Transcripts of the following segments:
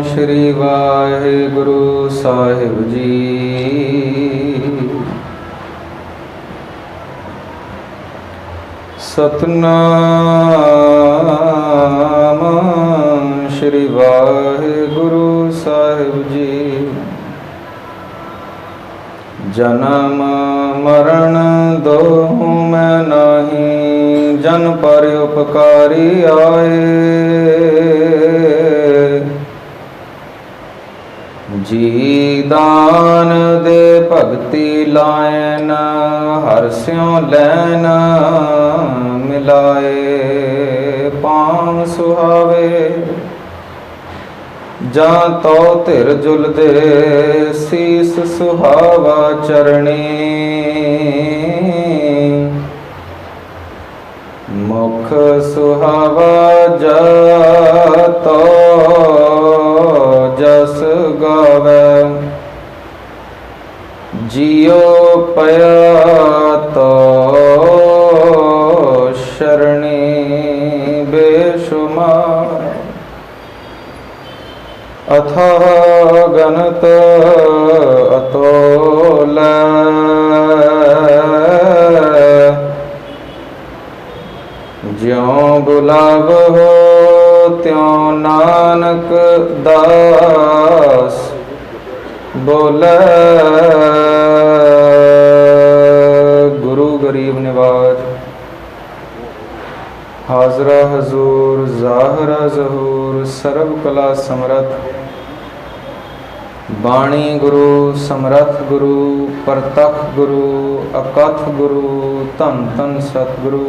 श्री वाहिगुरु साहिब जी। सतनाम श्री वाहिगुरु साहिब जी। जन्म मरण दोहु मैं नहीं, जन पर उपकारी आए। जी दान दे भगति लायन, हरस्यों लैन मिलाए। पांव सुहावे जा तो तिर जुल दे, सीस सुहावा चरणी। मुख सुहावा जा तो जस गावे। जियो पया तो शरणी बेशुमार। अथाह गणत अतोल, ज्यों गुलाब हो त्यों नानक दास बोले। गुरु गरीब निवाज, हाजरा हजूर ज़ाहरा ज़हूर, सर्व कला समरथ। बाणी गुरु समरथ गुरु, परतख गुरु अकथ गुरु, तन तन सतगुरु।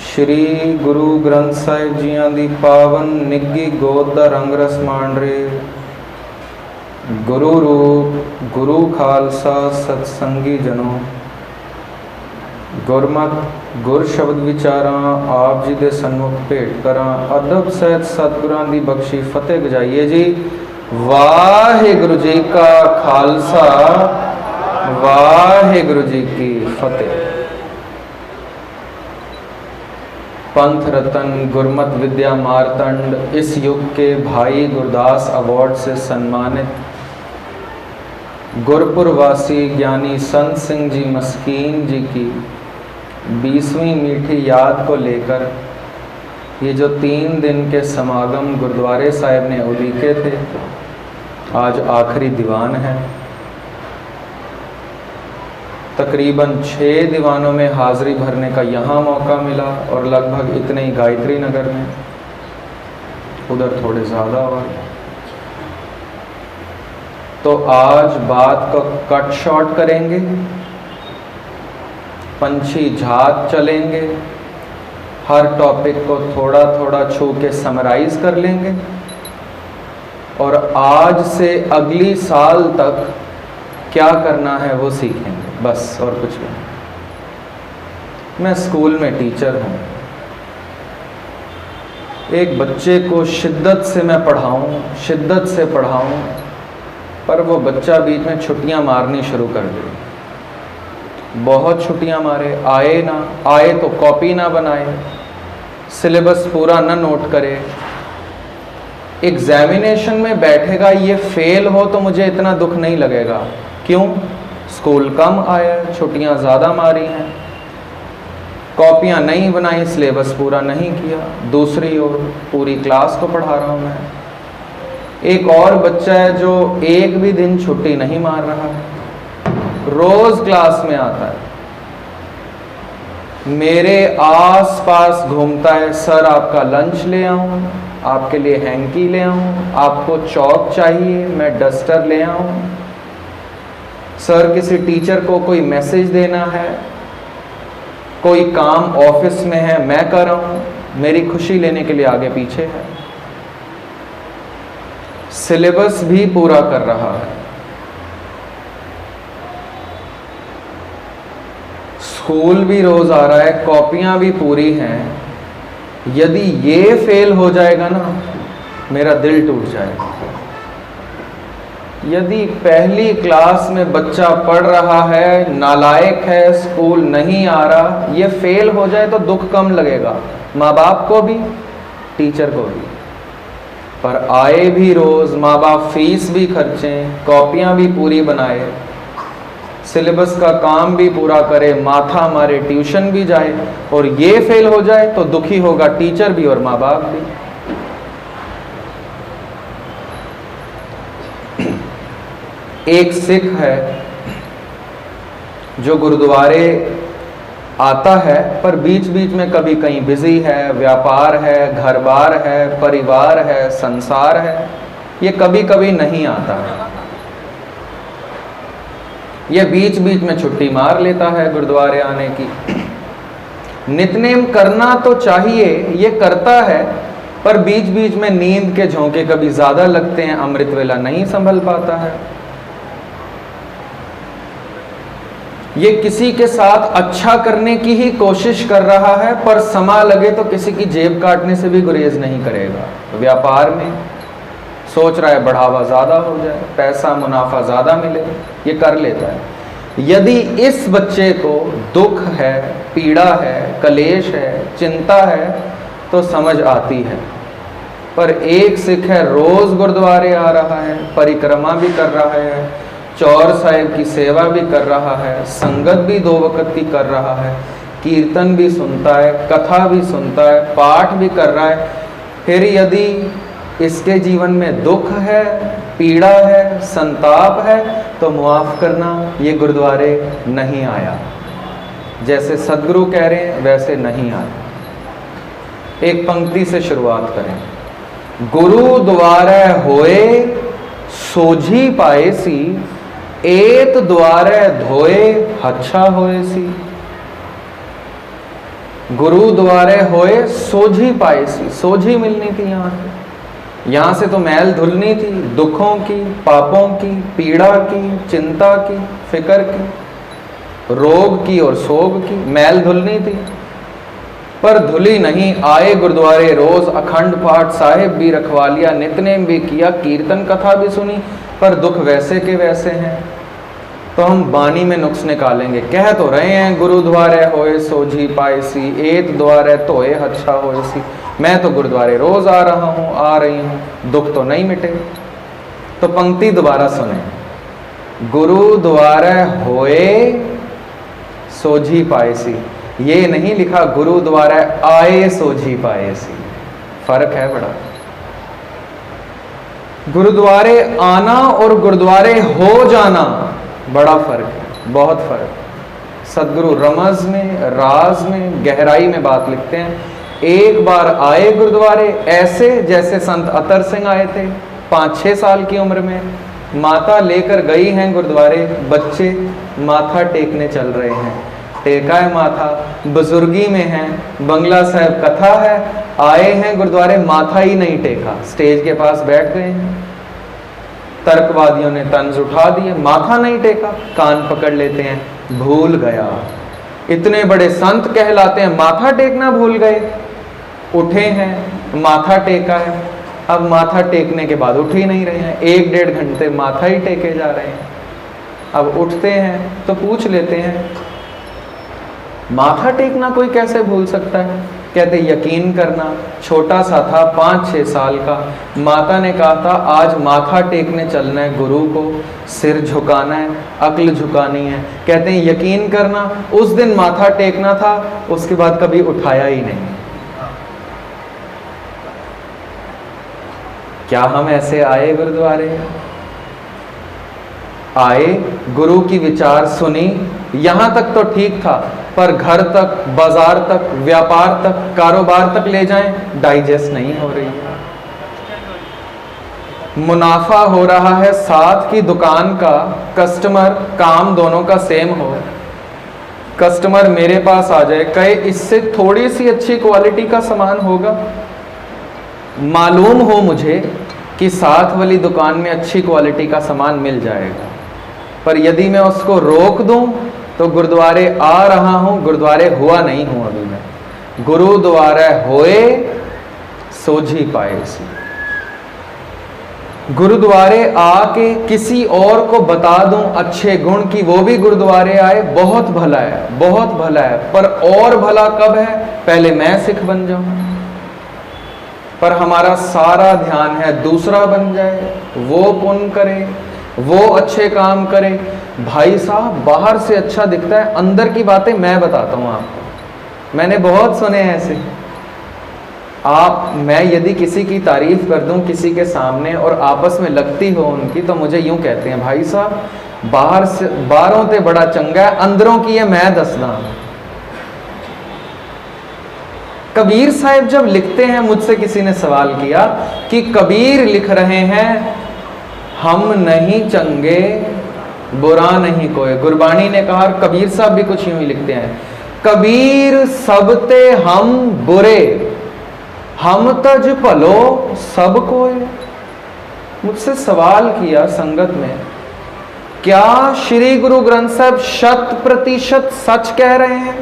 श्री गुरु ग्रंथ साहिब जियां दी पावन निग्गी गोद दा रंग रस मांडरे। गुरु रूप गुरु खालसा सत्संगी जनों। गुरमत गुर शब्द विचारां आप जी दे सन्मुख भेंट करां। अदब सहित सतगुरां दी बख्शी फतेह गजाइए जी। वाहिगुरु जी का खालसा, वाहिगुरु जी की फतेह। पंथ रतन गुरमत विद्या मारतंड इस युग के भाई गुरदास अवार्ड से सम्मानित गुरपुरवासी ज्ञानी संत सिंह जी मस्कीन जी की 20वीं मीठी याद को लेकर ये जो 3 दिन के समागम गुरुद्वारे साहिब ने उलीके थे, आज आखिरी दीवान है। तकरीबन 6 दीवानों में हाज़िरी भरने का यहाँ मौका मिला और लगभग इतने ही गायत्री नगर में, उधर थोड़े ज़्यादा और। तो आज बात को कट शॉर्ट करेंगे, पंछी झात चलेंगे, हर टॉपिक को थोड़ा थोड़ा छू के समराइज कर लेंगे और आज से अगली साल तक क्या करना है वो सीखेंगे, बस और कुछ नहीं। मैं स्कूल में टीचर हूँ। एक बच्चे को शिद्दत से मैं पढ़ाऊँ, शिद्दत से पढ़ाऊँ, पर वो बच्चा बीच में छुट्टियाँ मारनी शुरू कर दे। बहुत छुट्टियाँ मारे, आए ना आए तो कॉपी ना बनाए, सिलेबस पूरा ना नोट करे। एग्जामिनेशन में बैठेगा, ये फेल हो तो मुझे इतना दुख नहीं लगेगा। क्यों? स्कूल कम आया, छुट्टियां ज़्यादा मारी हैं, कॉपियां नहीं बनाई, सिलेबस पूरा नहीं किया। दूसरी ओर पूरी क्लास को पढ़ा रहा हूं मैं। एक और बच्चा है जो एक भी दिन छुट्टी नहीं मार रहा है, रोज क्लास में आता है, मेरे आस पास घूमता है। सर आपका लंच ले आऊं, आपके लिए हैंकी ले आऊं, आपको चौक चाहिए, मैं डस्टर ले आऊं। सर किसी टीचर को कोई मैसेज देना है, कोई काम ऑफिस में है, मैं कर रहा हूं, मेरी खुशी लेने के लिए आगे पीछे है। सिलेबस भी पूरा कर रहा है, स्कूल भी रोज आ रहा है, कॉपियां भी पूरी हैं। यदि ये फेल हो जाएगा ना, मेरा दिल टूट जाएगा। यदि पहली क्लास में बच्चा पढ़ रहा है, नालायक है, स्कूल नहीं आ रहा, ये फेल हो जाए तो दुख कम लगेगा, माँ बाप को भी, टीचर को भी। पर आए भी रोज, माँ बाप फीस भी खर्चें, कॉपियां भी पूरी बनाए, सिलेबस का काम भी पूरा करे, माथा मारे, ट्यूशन भी जाए, और ये फेल हो जाए तो दुखी होगा टीचर भी और माँ बाप भी। एक सिख है जो गुरुद्वारे आता है, पर बीच बीच में कभी कहीं बिजी है, व्यापार है, घर बार है, परिवार है, संसार है, ये कभी कभी नहीं आता है। ये बीच बीच में छुट्टी मार लेता है गुरुद्वारे आने की। नित्यनेम करना तो चाहिए, ये करता है, पर बीच बीच में नींद के झोंके कभी ज्यादा लगते हैं, अमृत वेला नहीं संभल पाता है। ये किसी के साथ अच्छा करने की ही कोशिश कर रहा है, पर समा लगे तो किसी की जेब काटने से भी गुरेज नहीं करेगा। व्यापार में सोच रहा है बढ़ावा ज़्यादा हो जाए, पैसा मुनाफा ज़्यादा मिले, ये कर लेता है। यदि इस बच्चे को दुख है, पीड़ा है, कलेश है, चिंता है, तो समझ आती है। पर एक सिख है, रोज़ गुरुद्वारे आ रहा है, परिक्रमा भी कर रहा है, चौर साहिब की सेवा भी कर रहा है, संगत भी 2 वक्त की कर रहा है, कीर्तन भी सुनता है, कथा भी सुनता है, पाठ भी कर रहा है। फिर यदि इसके जीवन में दुख है, पीड़ा है, संताप है, तो मुआफ करना, ये गुरुद्वारे नहीं आया। जैसे सदगुरु कह रहे हैं वैसे नहीं आया। एक पंक्ति से शुरुआत करें। गुरु द्वारे होए सोझी पाएसी, एत द्वारे धोए अच्छा होएसी। गुरु द्वारे होए सोझी पाएसी, सोझी मिलनी थी यहाँ से तो मैल धुलनी थी, दुखों की, पापों की, पीड़ा की, चिंता की, फिक्र की, रोग की और सोग की मैल धुलनी थी, पर धुली नहीं। आए गुरुद्वारे रोज, अखंड पाठ साहिब भी रखवा लिया, नित्यनेम भी किया, कीर्तन कथा भी सुनी, पर दुख वैसे के वैसे हैं। तो हम बानी में नुक्स निकालेंगे। कह तो रहे हैं गुरु द्वारे होए सोझी पाएसी, एत द्वारे धोए अच्छा होएसी। मैं तो गुरुद्वारे रोज आ रहा हूँ, आ रही हूँ, दुख तो नहीं मिटे। तो पंक्ति दोबारा सुने। गुरु द्वारे होए सोझी पाएसी, ये नहीं लिखा गुरु द्वारा आए सोझी पाएसी। फर्क है बड़ा। गुरुद्वारे आना और गुरुद्वारे हो जाना बड़ा फर्क है, बहुत फर्क। सदगुरु रमज में, राज में, गहराई में बात लिखते हैं। एक बार आए गुरुद्वारे ऐसे जैसे संत अतर सिंह आए थे 5-6 साल की उम्र में, माता लेकर गई हैं गुरुद्वारे, बच्चे माथा टेकने चल रहे हैं, टेका है माथा, बुजुर्गी में हैं, बंगला साहब कथा है, आए हैं गुरुद्वारे, माथा ही नहीं टेका, स्टेज के पास बैठ गए हैं। तर्कवादियों ने तंज उठा दिए, माथा नहीं टेका, कान पकड़ लेते हैं, भूल गया। इतने बड़े संत कहलाते हैं, माथा टेकना भूल गए। उठे हैं, माथा टेका है, अब माथा टेकने के बाद उठ ही नहीं रहे हैं, 1-1.5 घंटे माथा ही टेके जा रहे हैं। अब उठते हैं तो पूछ लेते हैं, माथा टेकना कोई कैसे भूल सकता है? कहते यकीन करना, छोटा सा था 5-6 साल का, माता ने कहा था आज माथा टेकने चलना है, गुरु को सिर झुकाना है, अक्ल झुकानी है। कहते हैं यकीन करना, उस दिन माथा टेकना था, उसके बाद कभी उठाया ही नहीं। क्या हम ऐसे आए गुरुद्वारे? आए, गुरु की विचार सुनी, यहां तक तो ठीक था, पर घर तक, बाजार तक, व्यापार तक, कारोबार तक ले जाएं, डाइजेस्ट नहीं हो रही है। मुनाफा हो रहा है साथ की दुकान का, कस्टमर काम दोनों का सेम हो, कस्टमर मेरे पास आ जाए, कहे इससे थोड़ी सी अच्छी क्वालिटी का सामान होगा, मालूम हो मुझे कि साथ वाली दुकान में अच्छी क्वालिटी का सामान मिल जाएगा, पर यदि मैं उसको रोक दूं तो गुरुद्वारे आ रहा हूं, गुरुद्वारे हुआ नहीं हूं अभी मैं। गुरुद्वारे होए सोझी पाएसी। गुरुद्वारे आके किसी और को बता दूं अच्छे गुण की, वो भी गुरुद्वारे आए, बहुत भला है, बहुत भला है, पर और भला कब है? पहले मैं सिख बन जाऊं। पर हमारा सारा ध्यान है दूसरा बन जाए, वो पुण्य करे, वो अच्छे काम करे। भाई साहब बाहर से अच्छा दिखता है, अंदर की बातें मैं बताता हूँ आपको, मैंने बहुत सुने हैं ऐसे। मैं यदि किसी की तारीफ कर दूं किसी के सामने और आपस में लगती हो उनकी, तो मुझे यूं कहते हैं, भाई साहब बाहर से बाहरों ते बड़ा चंगा है, अंदरों की है मैं दसदा। कबीर साहब जब लिखते हैं, मुझसे किसी ने सवाल किया कि कबीर लिख रहे हैं हम नहीं चंगे बुरा नहीं कोई। गुरबाणी ने कहा, कबीर साहब भी कुछ यूं ही लिखते हैं, कबीर सबते हम बुरे, हम तज भलो सब कोई। मुझसे सवाल किया संगत में, क्या श्री गुरु ग्रंथ साहब 100% सच कह रहे हैं,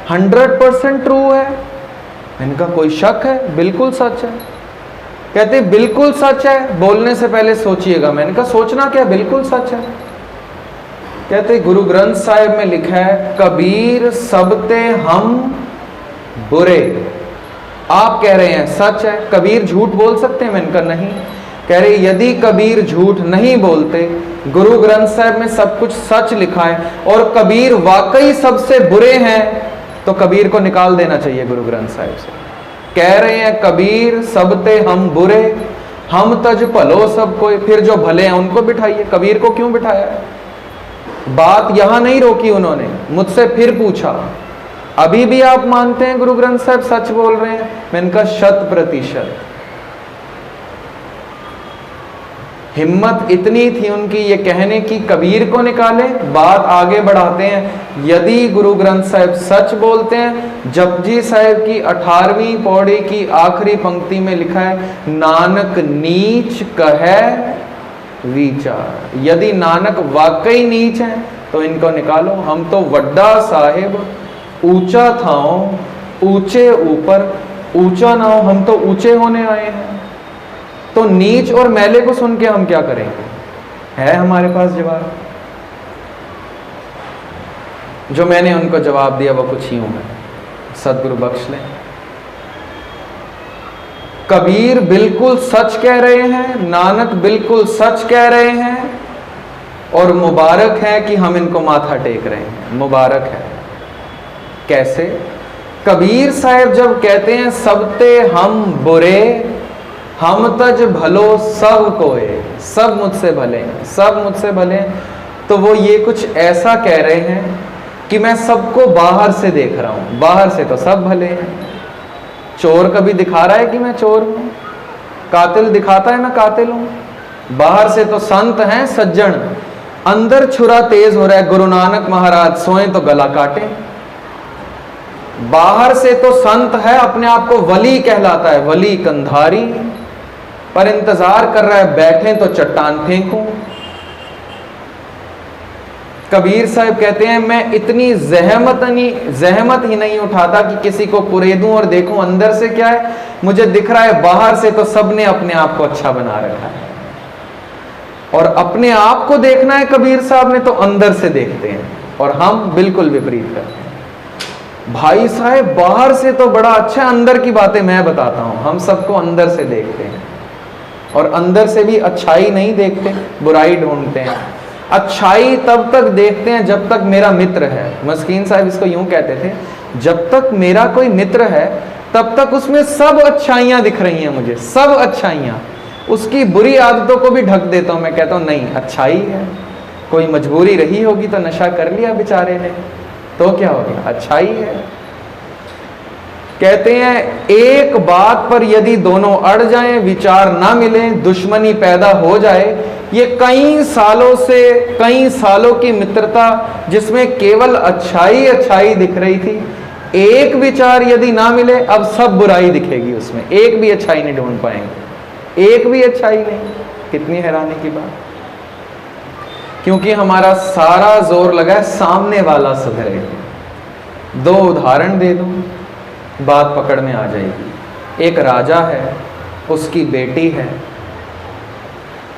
100% ट्रू है? इनका कोई शक है? बिल्कुल सच है। कहते बिल्कुल सच है, बोलने से पहले सोचिएगा। मैंने कहा सोचना क्या, बिल्कुल सच है। कहते गुरु ग्रंथ साहिब में लिखा है कबीर सबते हम बुरे। आप कह रहे हैं सच है, कबीर झूठ बोल सकते हैं? मैंने कहा नहीं। कह रहे यदि कबीर झूठ नहीं बोलते, गुरु ग्रंथ साहिब में सब कुछ सच लिखा है और कबीर वाकई सबसे बुरे हैं, तो कबीर को निकाल देना चाहिए गुरु ग्रंथ साहिब से। कह रहे हैं कबीर सबते हम बुरे, हम तज भलो सब कोई, फिर जो भले हैं उनको बिठाइए, कबीर को क्यों बिठाया है? बात यहां नहीं रोकी उन्होंने, मुझसे फिर पूछा अभी भी आप मानते हैं गुरु ग्रंथ साहब सच बोल रहे हैं? मैंने कहा 100%। हिम्मत इतनी थी उनकी ये कहने की कबीर को निकाले। बात आगे बढ़ाते हैं, यदि गुरु ग्रंथ साहिब सच बोलते हैं, जपजी साहिब की 18वीं पौड़ी की आखिरी पंक्ति में लिखा है नानक नीच कहे विचार। यदि नानक वाकई नीच है तो इनको निकालो। हम तो वड्डा साहिब ऊंचा था, ऊंचे ऊपर ऊंचा ना हो, हम तो ऊंचे होने आए हैं। तो नीच और मैले को सुन के हम क्या करेंगे? है हमारे पास जवाब? जो मैंने उनको जवाब दिया वो कुछ यूं है, सदगुरु बख्श लें। कबीर बिल्कुल सच कह रहे हैं, नानक बिल्कुल सच कह रहे हैं, और मुबारक है कि हम इनको माथा टेक रहे हैं। मुबारक है। कैसे? कबीर साहब जब कहते हैं सबते हम बुरे, हम तज भलो सब कोए, सब मुझसे भले हैं, सब मुझसे भले हैं, तो वो ये कुछ ऐसा कह रहे हैं कि मैं सबको बाहर से देख रहा हूं। बाहर से तो सब भले हैं। चोर कभी दिखा रहा है कि मैं चोर हूं? कातिल दिखाता है मैं कातिल हूं? बाहर से तो संत हैं सज्जन, अंदर छुरा तेज हो रहा है, गुरु नानक महाराज सोए तो गला काटे। बाहर से तो संत है, अपने आप को वली कहलाता है, वली कंधारी, पर इंतजार कर रहा है बैठे तो चट्टान फेंकूं। कबीर साहब कहते हैं मैं इतनी जहमत ही नहीं उठाता कि किसी को कुरेदूं और देखूं अंदर से क्या है। मुझे दिख रहा है बाहर से तो सबने अपने आप को अच्छा बना रखा है, और अपने आप को देखना है कबीर साहब ने तो अंदर से देखते हैं, और हम बिल्कुल विपरीत करते हैं। भाई साहब बाहर से तो बड़ा अच्छा, अंदर की बातें मैं बताता हूं। हम सबको अंदर से देखते हैं, और अंदर से भी अच्छाई नहीं देखते, बुराई ढूंढते हैं। अच्छाई तब तक देखते हैं जब तक मेरा मित्र है। मस्कीन साहब इसको यूं कहते थे, जब तक मेरा कोई मित्र है तब तक उसमें सब अच्छाइयां दिख रही हैं मुझे, सब अच्छाइयां। उसकी बुरी आदतों को भी ढक देता हूं। मैं कहता हूं नहीं, अच्छाई है, कोई मजबूरी रही होगी तो नशा कर लिया बेचारे ने, तो क्या हो गया, अच्छाई है। कहते हैं एक बात पर यदि दोनों अड़ जाएं, विचार ना मिले, दुश्मनी पैदा हो जाए, ये कई सालों की मित्रता जिसमें केवल अच्छाई अच्छाई दिख रही थी, एक विचार यदि ना मिले, अब सब बुराई दिखेगी उसमें, एक भी अच्छाई नहीं ढूंढ पाएंगे, एक भी अच्छाई नहीं। कितनी हैरानी की बात, क्योंकि हमारा सारा जोर लगा है सामने वाला सुधरे। दो उदाहरण दे दूं, बात पकड़ में आ जाएगी। एक राजा है, उसकी बेटी है,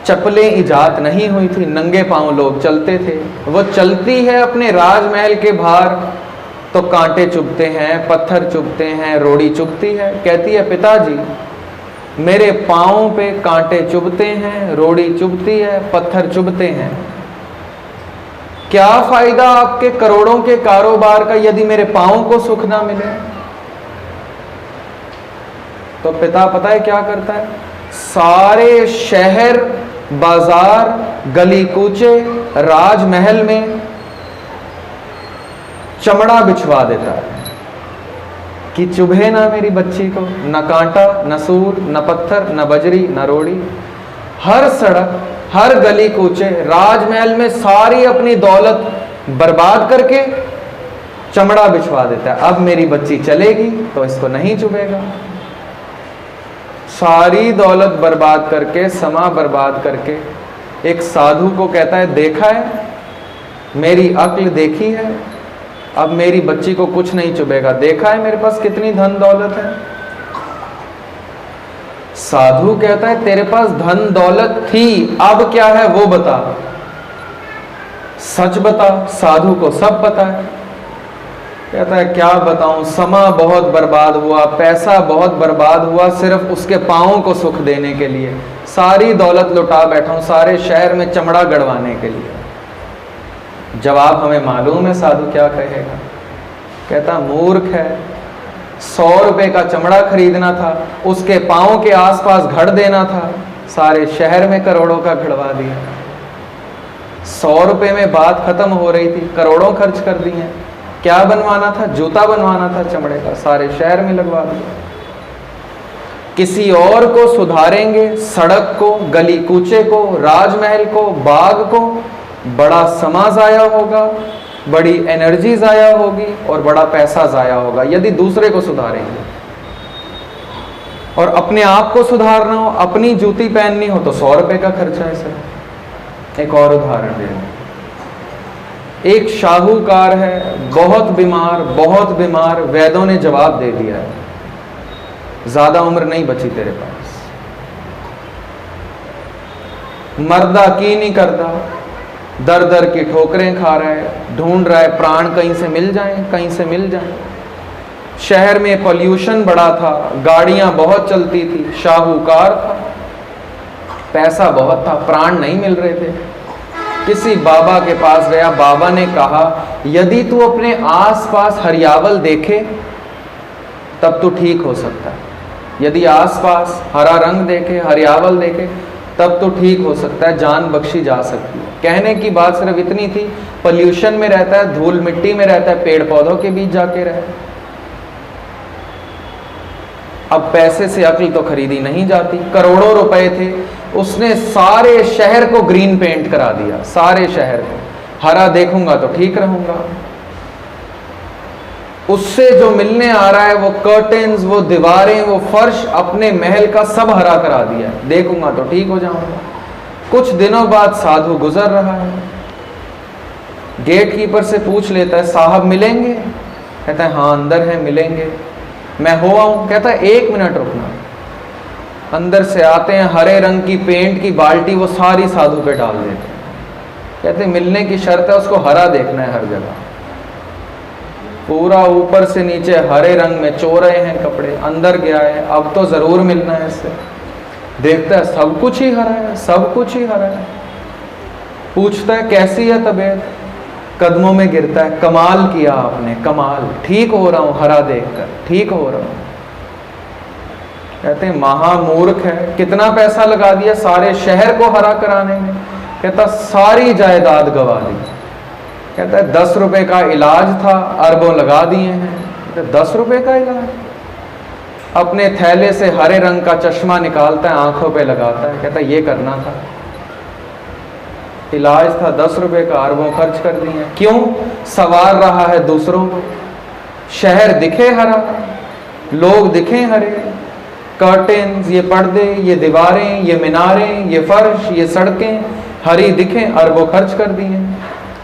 चप्पलें इजाद नहीं हुई थी, नंगे पांव लोग चलते थे। वो चलती है अपने राजमहल के बाहर, तो कांटे चुभते हैं, पत्थर चुभते हैं, रोड़ी चुभती है। कहती है पिताजी मेरे पाँव पे कांटे चुभते हैं, रोड़ी चुभती है, पत्थर चुभते हैं। क्या फायदा आपके करोड़ों के कारोबार का यदि मेरे पाँव को सुख ना मिले? तो पिता पता है क्या करता है? सारे शहर, बाजार, गली कूचे, राजमहल में चमड़ा बिछवा देता है कि चुभे ना मेरी बच्ची को, न कांटा, न सूर, न पत्थर, न बजरी, न रोड़ी। हर सड़क, हर गली कूचे, राजमहल में सारी अपनी दौलत बर्बाद करके चमड़ा बिछवा देता है। अब मेरी बच्ची चलेगी तो इसको नहीं चुभेगा। सारी दौलत बर्बाद करके, समा बर्बाद करके एक साधु को कहता है, देखा है, मेरी अक्ल देखी है, अब मेरी बच्ची को कुछ नहीं चुभेगा। देखा है मेरे पास कितनी धन दौलत है। साधु कहता है, तेरे पास धन दौलत थी, अब क्या है वो बता, सच बता। साधु को सब पता है। कहता है, क्या बताऊं, समा बहुत बर्बाद हुआ, पैसा बहुत बर्बाद हुआ, सिर्फ उसके पांवों को सुख देने के लिए। सारी दौलत लुटा बैठा हूं सारे शहर में चमड़ा गड़वाने के लिए। जवाब हमें मालूम है साधु क्या कहेगा। कहता, मूर्ख है, 100 रुपए का चमड़ा खरीदना था, उसके पांव के आसपास घड़ देना था, सारे शहर में करोड़ों का घड़वा दिया। 100 रुपए में बात खत्म हो रही थी, करोड़ों खर्च कर दिए। क्या बनवाना था? जूता बनवाना था चमड़े का, सारे शहर में लगवा दिया। किसी और को सुधारेंगे, सड़क को, गली कूचे को, राजमहल को, बाग को, बड़ा समा जाया होगा, बड़ी एनर्जी जाया होगी और बड़ा पैसा जाया होगा यदि दूसरे को सुधारेंगे। और अपने आप को सुधारना हो, अपनी जूती पहननी हो तो 100 रुपए का खर्चा है सर। एक और उदाहरण दे रहे, एक शाहूकार है, बहुत बीमार, वैद्यों ने जवाब दे दिया है, ज्यादा उम्र नहीं बची तेरे पास, मर्दा की नहीं करता, दर दर की ठोकरें खा रहा है, ढूंढ रहा है प्राण कहीं से मिल जाएं। शहर में पॉल्यूशन बड़ा था, गाड़ियां बहुत चलती थी, शाहूकार था, पैसा बहुत था, प्राण नहीं मिल रहे थे। किसी बाबा के पास गया, बाबा ने कहा, यदि तू अपने आसपास हरियावल देखे तब तो ठीक हो सकता है। यदि आसपास हरा रंग देखे, हरियावल देखे तब तो ठीक हो सकता है, जान बख्शी जा सकती है। कहने की बात सिर्फ इतनी थी, पॉल्यूशन में रहता है, धूल मिट्टी में रहता है, पेड़ पौधों के बीच जाके रहे। अब पैसे से अक्ल तो खरीदी नहीं जाती, करोड़ों रुपए थे, उसने सारे शहर को ग्रीन पेंट करा दिया, सारे शहर को। हरा देखूंगा तो ठीक रहूंगा। उससे जो मिलने आ रहा है वो कर्टेन्स, वो दीवारें, वो फर्श, अपने महल का सब हरा करा दिया, देखूंगा तो ठीक हो जाऊंगा। कुछ दिनों बाद साधु गुजर रहा है, गेट कीपर से पूछ लेता है, साहब मिलेंगे? कहता है, हाँ अंदर है, मिलेंगे, मैं हो आऊं? कहता है, 1 मिनट रुकना। अंदर से आते हैं, हरे रंग की पेंट की बाल्टी वो सारी साधु पे डाल देते हैं। कहते मिलने की शर्त है, उसको हरा देखना है हर जगह, पूरा ऊपर से नीचे हरे रंग में चोरे हैं कपड़े। अंदर गया है, अब तो जरूर मिलना है इससे। देखता है सब कुछ ही हरा है, सब कुछ ही हरा है। पूछता है, कैसी है तबीयत? कदमों में गिरता है, कमाल किया आपने, कमाल, ठीक हो रहा हूं हरा देखकर, ठीक हो रहा हूं। कहते हैं महामूर्ख है, कितना पैसा लगा दिया सारे शहर को हरा कराने में। कहता सारी जायदाद गवा दी। कहता है 10 रुपए का इलाज था, अरबों लगा दिए हैं। 10 रुपए का इलाज? अपने थैले से हरे रंग का चश्मा निकालता है, आंखों पे लगाता है, कहता है ये करना था, इलाज था, 10 रुपए का अरबों खर्च कर दिए। क्यों? सवार रहा है दूसरों को। शहर दिखे हरा, लोग दिखे हरे, कर्टेन्स, ये पर्दे, ये दीवारें, ये मीनारें, ये फर्श, ये सड़कें हरी दिखें, अरबों खर्च कर दिए।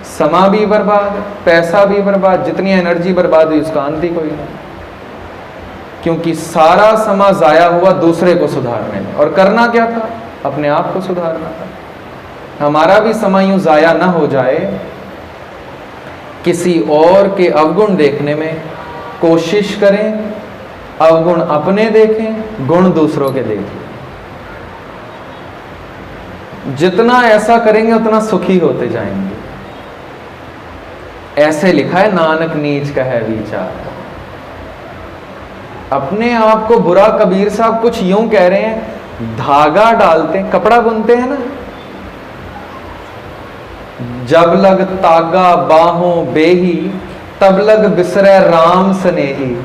समा भी बर्बाद, पैसा भी बर्बाद, जितनी एनर्जी बर्बाद हुई उसका अंत ही कोई नहीं। क्योंकि सारा समा जाया हुआ दूसरे को सुधारने में, और करना क्या था? अपने आप को सुधारना था। हमारा भी समय यूं जाया ना हो जाए किसी और के अवगुण देखने में। कोशिश करें अवगुण अपने देखें गुण दूसरों के देखिए। जितना ऐसा करेंगे उतना सुखी होते जाएंगे। ऐसे लिखा है, नानक नीच कहे विचार। अपने आप को बुरा कबीर साहब कुछ यूं कह रहे हैं, धागा डालते, कपड़ा बुनते हैं ना, जब लग तागा बाहों बेही तब लग बिसरे राम स्नेही।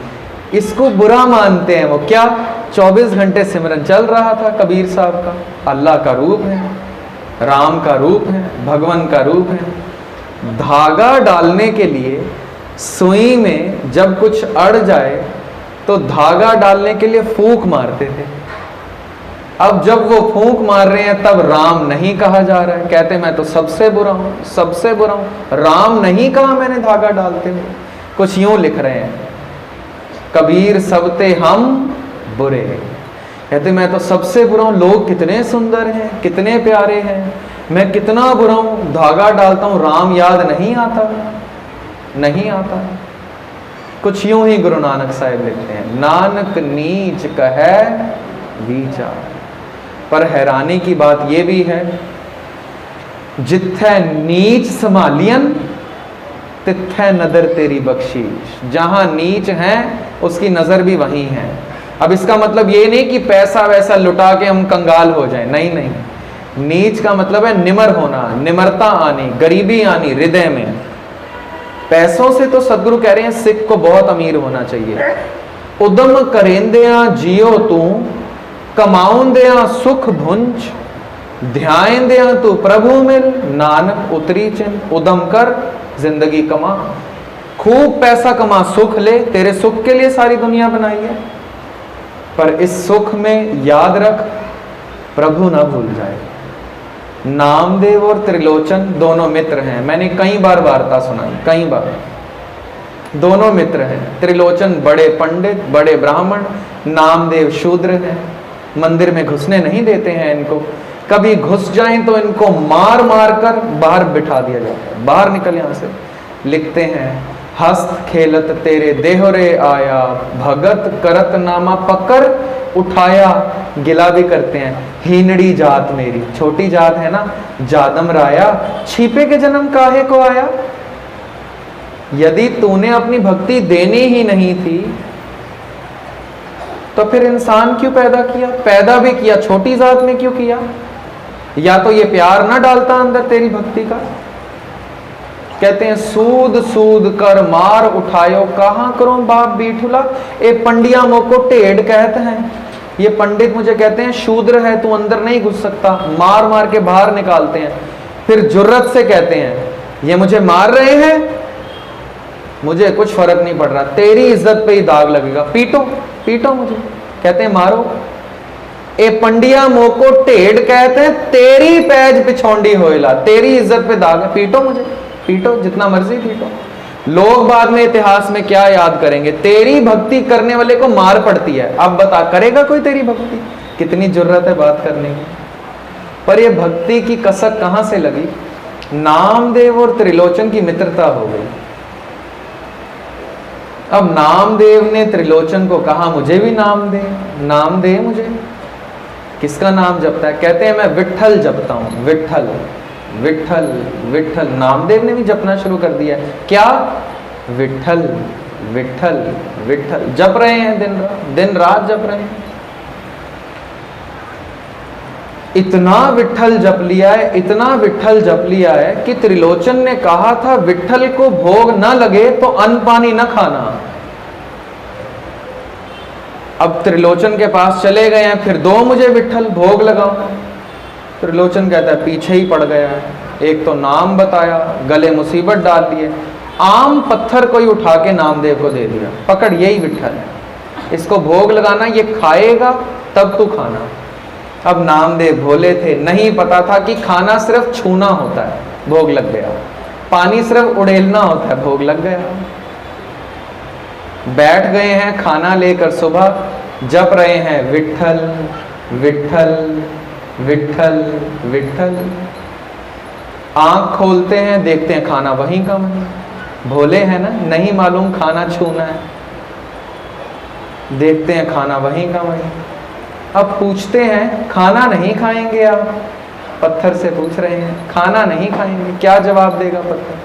इसको बुरा मानते हैं वो। क्या 24 घंटे सिमरन चल रहा था कबीर साहब का, अल्लाह का रूप है, राम का रूप है, भगवान का रूप है। धागा डालने के लिए सुई में जब कुछ अड़ जाए तो धागा डालने के लिए फूंक मारते थे। अब जब वो फूंक मार रहे हैं तब राम नहीं कहा जा रहा है। कहते मैं तो सबसे बुरा हूं, सबसे बुरा हूं, राम नहीं कहा मैंने धागा डालते हुए। कुछ यूं लिख रहे हैं, कबीर सबते हम बुरे। कहते मैं तो सबसे बुरा हूं, लोग कितने सुंदर हैं, कितने प्यारे हैं, मैं कितना बुरा हूं, धागा डालता हूं, राम याद नहीं आता, नहीं आता। कुछ यूं ही गुरु नानक साहिब लिखते हैं, नानक नीच कहे विचार। पर हैरानी की बात यह भी है, जिथे नीच संभालियन तिथे नजर तेरी बख्शीश। जहां नीच है उसकी नजर भी वहीं है। अब इसका मतलब ये नहीं कि पैसा वैसा लुटा के हम कंगाल हो जाएं, नहीं नहीं। नीच का मतलब है निमर होना, निमरता आनी, गरीबी आनी हृदय में। पैसों से तो सदगुरु कह रहे हैं सिख को बहुत अमीर होना चाहिए। उदम करेंदिया जियो तू, कमाऊंदिया सुख भुंज, ध्याएंदिया तू प्रभु मिल, नानक उतरी चिन्ह। उदम कर, जिंदगी कमा, खूब पैसा कमा, सुख ले, तेरे सुख के लिए सारी दुनिया बनाई है। पर इस सुख में याद रख, प्रभु ना भूल जाए। नामदेव और त्रिलोचन दोनों मित्र हैं। मैंने कई बार वार्ता सुनाई, कई बार। दोनों मित्र हैं। त्रिलोचन बड़े पंडित, बड़े ब्राह्मण, नामदेव शूद्र हैं। मंदिर में घुसने नहीं देते हैं इनको। कभी घुस जाएं तो इनको मार मार कर बाहर बिठा दिया जाता है, बाहर निकल यहां से। लिखते हैं, हस्त खेलत तेरे देहरे आया, भगत करत नामा पकड़ उठाया। गिला भी करते हैं, हीनड़ी जात मेरी, छोटी जात है ना, जादम राया, छिपे के जन्म काहे को आया। यदि तूने अपनी भक्ति देनी ही नहीं थी तो फिर इंसान क्यों पैदा किया? पैदा भी किया छोटी जात में क्यों किया? या तो ये प्यार ना डालता अंदर तेरी भक्ति का। कहते हैं सूद सूद कर मार उठायो, कहां करूं बाप बीठुला। ए पंडिया मोको टेढ़ कहते हैं। ये पंडित मुझे कहते हैं शूद्र है, तू अंदर नहीं घुस सकता। मार मार के बाहर निकालते हैं। फिर जुर्रत से कहते हैं, ये मुझे मार रहे हैं, मुझे कुछ फर्क नहीं पड़ रहा, तेरी इज्जत पे ही दाग लगेगा, पीटो पीटो मुझे। कहते हैं मारो। ए पंडिया मोको टेढ़ कहते हैं, तेरी पैज पिछौंडी होइला, तेरी इज्जत पे दाग है, पीटो मुझे, पीटो जितना मर्जी पीटो। लोग बाद में इतिहास में क्या याद करेंगे? तेरी भक्ति करने वाले को मार पड़ती है। अब बता, करेगा कोई तेरी भक्ति? कितनी जुर्रत है बात करने की। पर ये भक्ति की कसक कहां से लगी? नामदेव और त्रिलोचन की मित्रता हो गई। अब नामदेव ने त्रिलोचन को कहा, मुझे भी नाम दे, नाम दे मुझे। किसका नाम जपता है? कहते हैं मैं विट्ठल जपता हूं, विट्ठल विट्ठल विट्ठल। नामदेव ने भी जपना शुरू कर दिया। क्या? विट्ठल विट्ठल विट्ठल जप रहे हैं, दिन रात जप रहे हैं। इतना विट्ठल जप लिया है, इतना विट्ठल जप लिया है कि त्रिलोचन ने कहा था विट्ठल को भोग न लगे तो अन्न पानी न खाना। अब त्रिलोचन के पास चले गए हैं, फिर दो मुझे विट्ठल भोग लगाओ। त्रिलोचन कहता है पीछे ही पड़ गया है। एक तो नाम बताया, गले मुसीबत डाल दिए, आम पत्थर को ही उठा के नामदेव को दे दिया, पकड़ यही विट्ठल है, इसको भोग लगाना, ये खाएगा तब तू खाना। अब नामदेव भोले थे, नहीं पता था कि खाना सिर्फ छूना होता है, भोग लग गया। पानी सिर्फ उड़ेलना होता है, भोग लग गया। बैठ गए हैं खाना लेकर, सुबह जप रहे हैं विट्ठल विट्ठल विट्ठल विट्ठल। आंख खोलते हैं, देखते हैं खाना वहीं का वहीं। भोले हैं ना, नहीं मालूम खाना छूना है। देखते हैं खाना वहीं का वहीं। अब पूछते हैं खाना नहीं खाएंगे आप? पत्थर से पूछ रहे हैं खाना नहीं खाएंगे, क्या जवाब देगा पत्थर?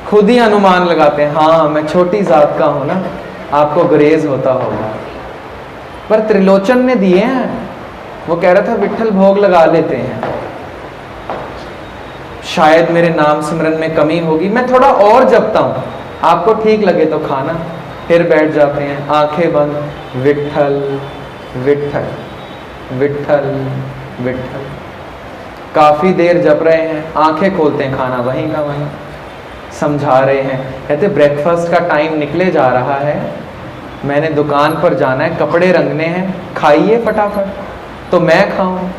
खुद ही अनुमान लगाते हैं, हाँ मैं छोटी जात का हूं ना, आपको गुरेज होता होगा। पर त्रिलोचन ने दिए हैं, वो कह रहा था विट्ठल भोग लगा लेते हैं, शायद मेरे नाम सिमरन में कमी होगी, मैं थोड़ा और जपता हूं, आपको ठीक लगे तो खाना। फिर बैठ जाते हैं आंखें बंद, विट्ठल विट्ठल विट्ठल विट्ठल, काफी देर जप रहे हैं, आंखें खोलते हैं, खाना वहीं का वहीं। समझा रहे हैं, कहते ब्रेकफास्ट का टाइम निकले जा रहा है, मैंने दुकान पर जाना है, कपड़े रंगने हैं, खाइए फटाफट। तो मैं खाऊं?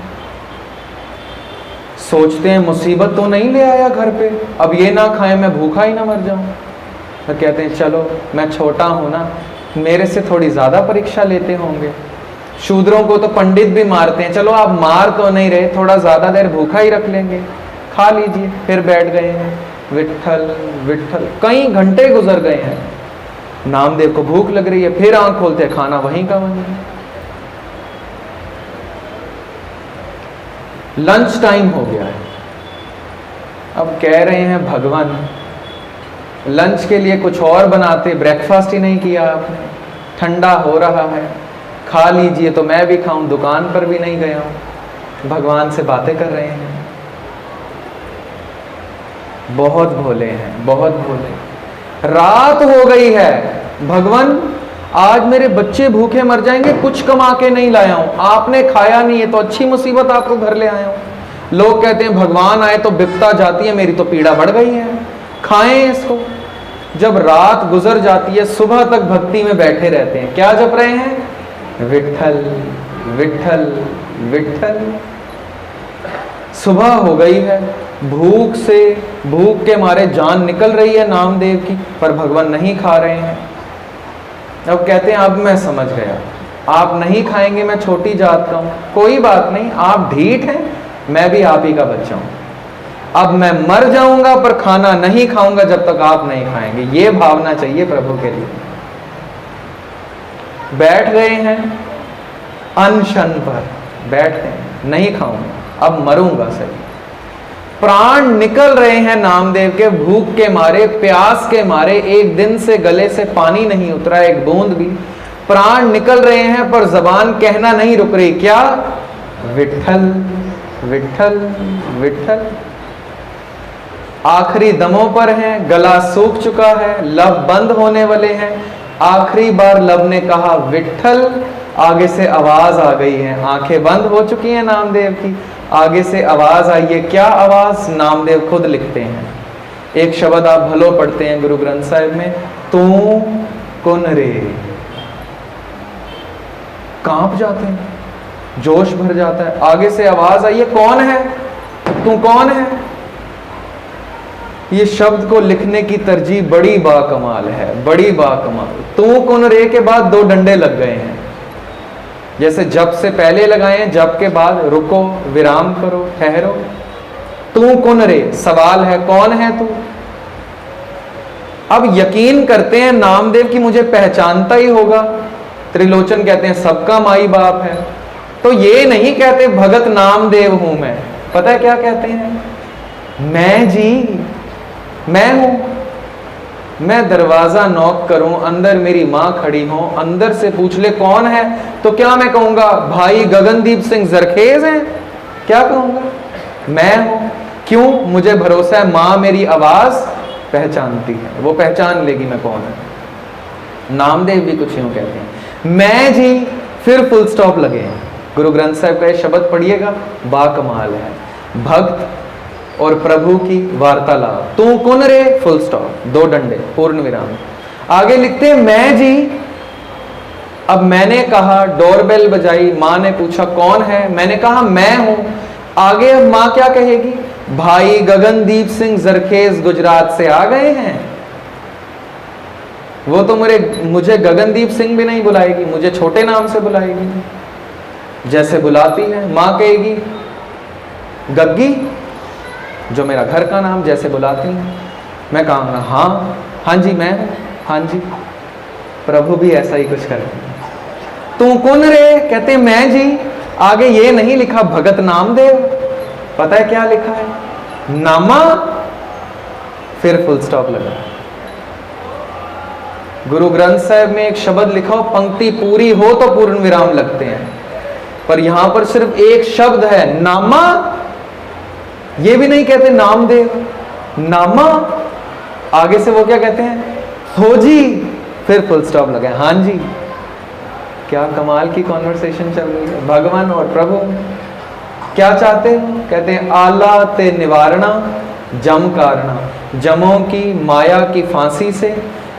सोचते हैं मुसीबत तो नहीं ले आया घर पे, अब ये ना खाएं मैं भूखा ही ना मर जाऊं। तो कहते हैं चलो मैं छोटा हूं ना, मेरे से थोड़ी ज्यादा परीक्षा लेते होंगे। शूद्रों को तो पंडित भी मारते हैं, चलो आप मार तो नहीं रहे, थोड़ा ज्यादा देर भूखा ही रख लेंगे, खा लीजिए। फिर बैठ गए हैं, विट्ठल विट्ठल, कई घंटे गुजर गए हैं, नामदेव को भूख लग रही है, फिर आंख खोलते हैं, खाना वहीं का वहीं। लंच टाइम हो गया है, अब कह रहे हैं भगवान लंच के लिए कुछ और बनाते, ब्रेकफास्ट ही नहीं किया आपने, ठंडा हो रहा है, खा लीजिए तो मैं भी खाऊं, दुकान पर भी नहीं गया हूं। भगवान से बातें कर रहे हैं, बहुत भोले हैं, बहुत भोले। रात हो गई है, भगवान आज मेरे बच्चे भूखे मर जाएंगे, कुछ कमा के नहीं लाया हूं, आपने खाया नहीं है तो अच्छी मुसीबत आपको घर ले आया हूं। लोग कहते हैं भगवान आए तो विपता जाती है, मेरी तो पीड़ा बढ़ गई है, खाएं इसको। जब रात गुजर जाती है, सुबह तक भक्ति में बैठे रहते हैं, क्या जप रहे हैं? विट्ठल विट्ठल विट्ठल। सुबह हो गई है, भूख के मारे जान निकल रही है नामदेव की, पर भगवान नहीं खा रहे हैं। अब कहते हैं अब मैं समझ गया, आप नहीं खाएंगे, मैं छोटी जात का हूं, कोई बात नहीं, आप ढीठ हैं, मैं भी आप ही का बच्चा हूं। अब मैं मर जाऊंगा पर खाना नहीं खाऊंगा जब तक आप नहीं खाएंगे, ये भावना चाहिए प्रभु के लिए। बैठ गए हैं अनशन पर, बैठे हैं, नहीं खाऊंगा, अब मरूंगा सही। प्राण निकल रहे हैं नामदेव के, भूख के मारे, प्यास के मारे, एक दिन से गले से पानी नहीं उतरा एक बूंद भी, प्राण निकल रहे हैं पर जबान कहना नहीं रुक रही, क्या? विट्ठल विट्ठल विट्ठल। आखिरी दमों पर हैं, गला सूख चुका है, लब बंद होने वाले हैं, आखिरी बार लब ने कहा विट्ठल, आगे से आवाज आ गई है, आंखें बंद हो चुकी हैं नामदेव की, आगे से आवाज आई है, क्या आवाज? नामदेव खुद लिखते हैं, एक शब्द आप भलो पढ़ते हैं गुरु ग्रंथ साहिब में, तू कौन रे। कांप जाते हैं, जोश भर जाता है, आगे से आवाज आई है, कौन है तू, कौन है? ये शब्द को लिखने की तरजीह बड़ी बाकमाल है, बड़ी बाकमाल। तू कौन रे के बाद दो डंडे लग गए हैं, जैसे जप से पहले लगाए हैं, जप के बाद रुको, विराम करो, ठहरो। तू कौन रे, सवाल है, कौन है तू? अब यकीन करते हैं नामदेव की मुझे पहचानता ही होगा। त्रिलोचन कहते हैं सबका माई बाप है, तो ये नहीं कहते भगत नामदेव हूं मैं, पता है क्या कहते हैं? मैं जी, मैं हूं, मैं दरवाजा नॉक करूं, अंदर मेरी मां खड़ी हो, अंदर से पूछ ले कौन है, तो क्या मैं कहूंगा भाई गगनदीप सिंह जरखेज हैं? क्या कहूंगा? मैं हूं। क्यों? मुझे भरोसा है मां मेरी आवाज पहचानती है, वो पहचान लेगी मैं कौन है। नामदेव भी कुछ यूं कहते हैं, मैं जी, फिर फुल स्टॉप लगे हैं। गुरु ग्रंथ साहिब का ये शब्द पढ़िएगा, बाकमाल है। भक्त और प्रभु की वार्तालाप, तू कौन रे, फुल स्टॉप, दो डंडे, पूर्ण विराम। आगे लिखते हैं मैं जी, अब मैंने कहा, डोरबेल बजाई, मां ने पूछा कौन है, मैंने कहा मैं हूं। आगे अब मां क्या कहेगी? भाई गगनदीप सिंह जरखेज गुजरात से आ गए हैं। वो तो मुझे गगनदीप सिंह भी नहीं बुलाएगी, मुझे छोटे नाम से बुलाएगी, जैसे बुलाती है। मां कहेगी गग्गी, जो मेरा घर का नाम, जैसे बुलाती हैं। मैं कहूँगा हाँ, हाँ जी मैं हूँ, हाँ जी। प्रभु भी ऐसा ही कुछ करते हैं। तू कौन रे? कहते मैं जी। आगे ये नहीं लिखा भगत नामदेव, पता है क्या लिखा है? नामा, फिर फुल स्टॉप लगा। गुरु ग्रंथ साहिब में एक शब्द लिखा हो, पंक्ति पूरी हो तो पूर्ण विराम लगते हैं, पर यहां पर सिर्फ एक शब्द है नामा। ये भी नहीं कहते नामदेव, नामा। आगे से वो क्या कहते हैं? हो जी, फिर फुल स्टॉप लगा। हाँ जी, क्या कमाल की कॉन्वर्सेशन चल रही है। भगवान और प्रभु क्या चाहते हो? कहते हैं आला ते निवारणा जम कारणा, जमों की माया की फांसी से,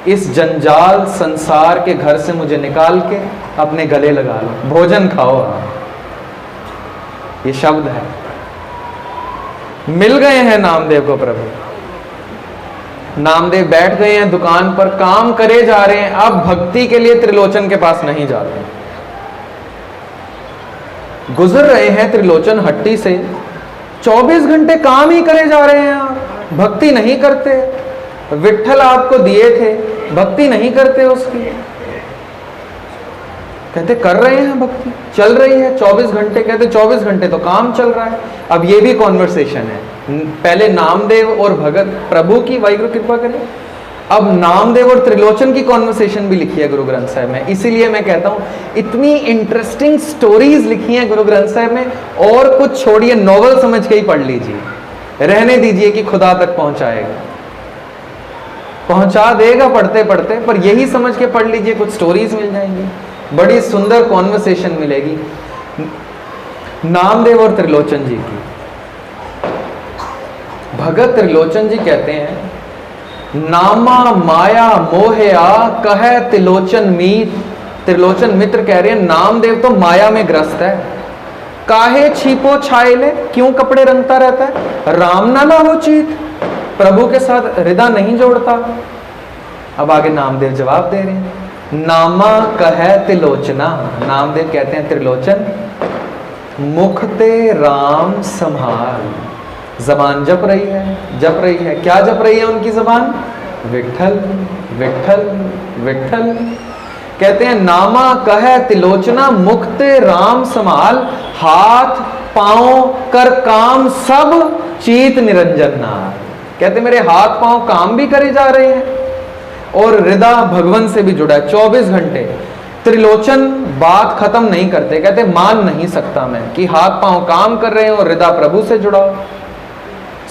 इस जंजाल संसार के घर से मुझे निकाल के अपने गले लगा लो, भोजन खाओ आप। ये शब्द है। मिल गए हैं नामदेव को प्रभु। नामदेव बैठ गए हैं दुकान पर, काम करे जा रहे हैं। अब भक्ति के लिए त्रिलोचन के पास नहीं जाते, गुजर रहे हैं त्रिलोचन हट्टी से, 24 घंटे काम ही करे जा रहे हैं आप, भक्ति नहीं करते। विट्ठल आपको दिए थे, भक्ति नहीं करते उसकी। कहते कर रहे हैं भक्ति, चल रही है 24 घंटे। कहते 24 घंटे तो काम चल रहा है। अब ये भी कॉन्वर्सेशन है, पहले नामदेव और भगत प्रभु की, वाहिगुरु कृपा करें। अब नामदेव और त्रिलोचन की कॉन्वर्सेशन भी लिखी है गुरु ग्रंथ साहिब में। इसीलिए मैं कहता हूं इतनी इंटरेस्टिंग स्टोरीज लिखी हैं गुरु ग्रंथ साहिब में, और कुछ छोड़िए, नॉवल समझ के ही पढ़ लीजिए, रहने दीजिए कि खुदा तक पहुंचाएगा, पहुंचा देगा पढ़ते पढ़ते, पर यही समझ के पढ़ लीजिए, कुछ स्टोरीज मिल जाएंगी, बड़ी सुंदर कॉन्वर्सेशन मिलेगी नामदेव और त्रिलोचन जी की। भगत त्रिलोचन जी कहते हैं नामा माया मोहया कहे त्रिलोचन मीत। त्रिलोचन मित्र कह रहे हैं नामदेव तो माया में ग्रस्त है। काहे छिपो छायले, क्यों कपड़े रंगता रहता है? राम ना हो चीत, प्रभु के साथ हृदय नहीं जोड़ता। अब आगे नामदेव जवाब दे रहे हैं, नामा कहे त्रिलोचना। नामदेव कहते हैं त्रिलोचन मुख ते राम संभाल। जबान जप रही है, जप रही है। क्या जप रही है उनकी जबान? विट्ठल विट्ठल विट्ठल। कहते हैं नामा कहे त्रिलोचना मुख ते राम संभाल, हाथ पांव कर काम सब चीत निरंजन नार। कहते मेरे हाथ पांव काम भी करे जा रहे हैं और हृदय भगवान से भी जुड़ा है 24 घंटे। त्रिलोचन बात खत्म नहीं करते, कहते मान नहीं सकता मैं कि हाथ पांव काम कर रहे हैं और हृदय प्रभु से जुड़ा।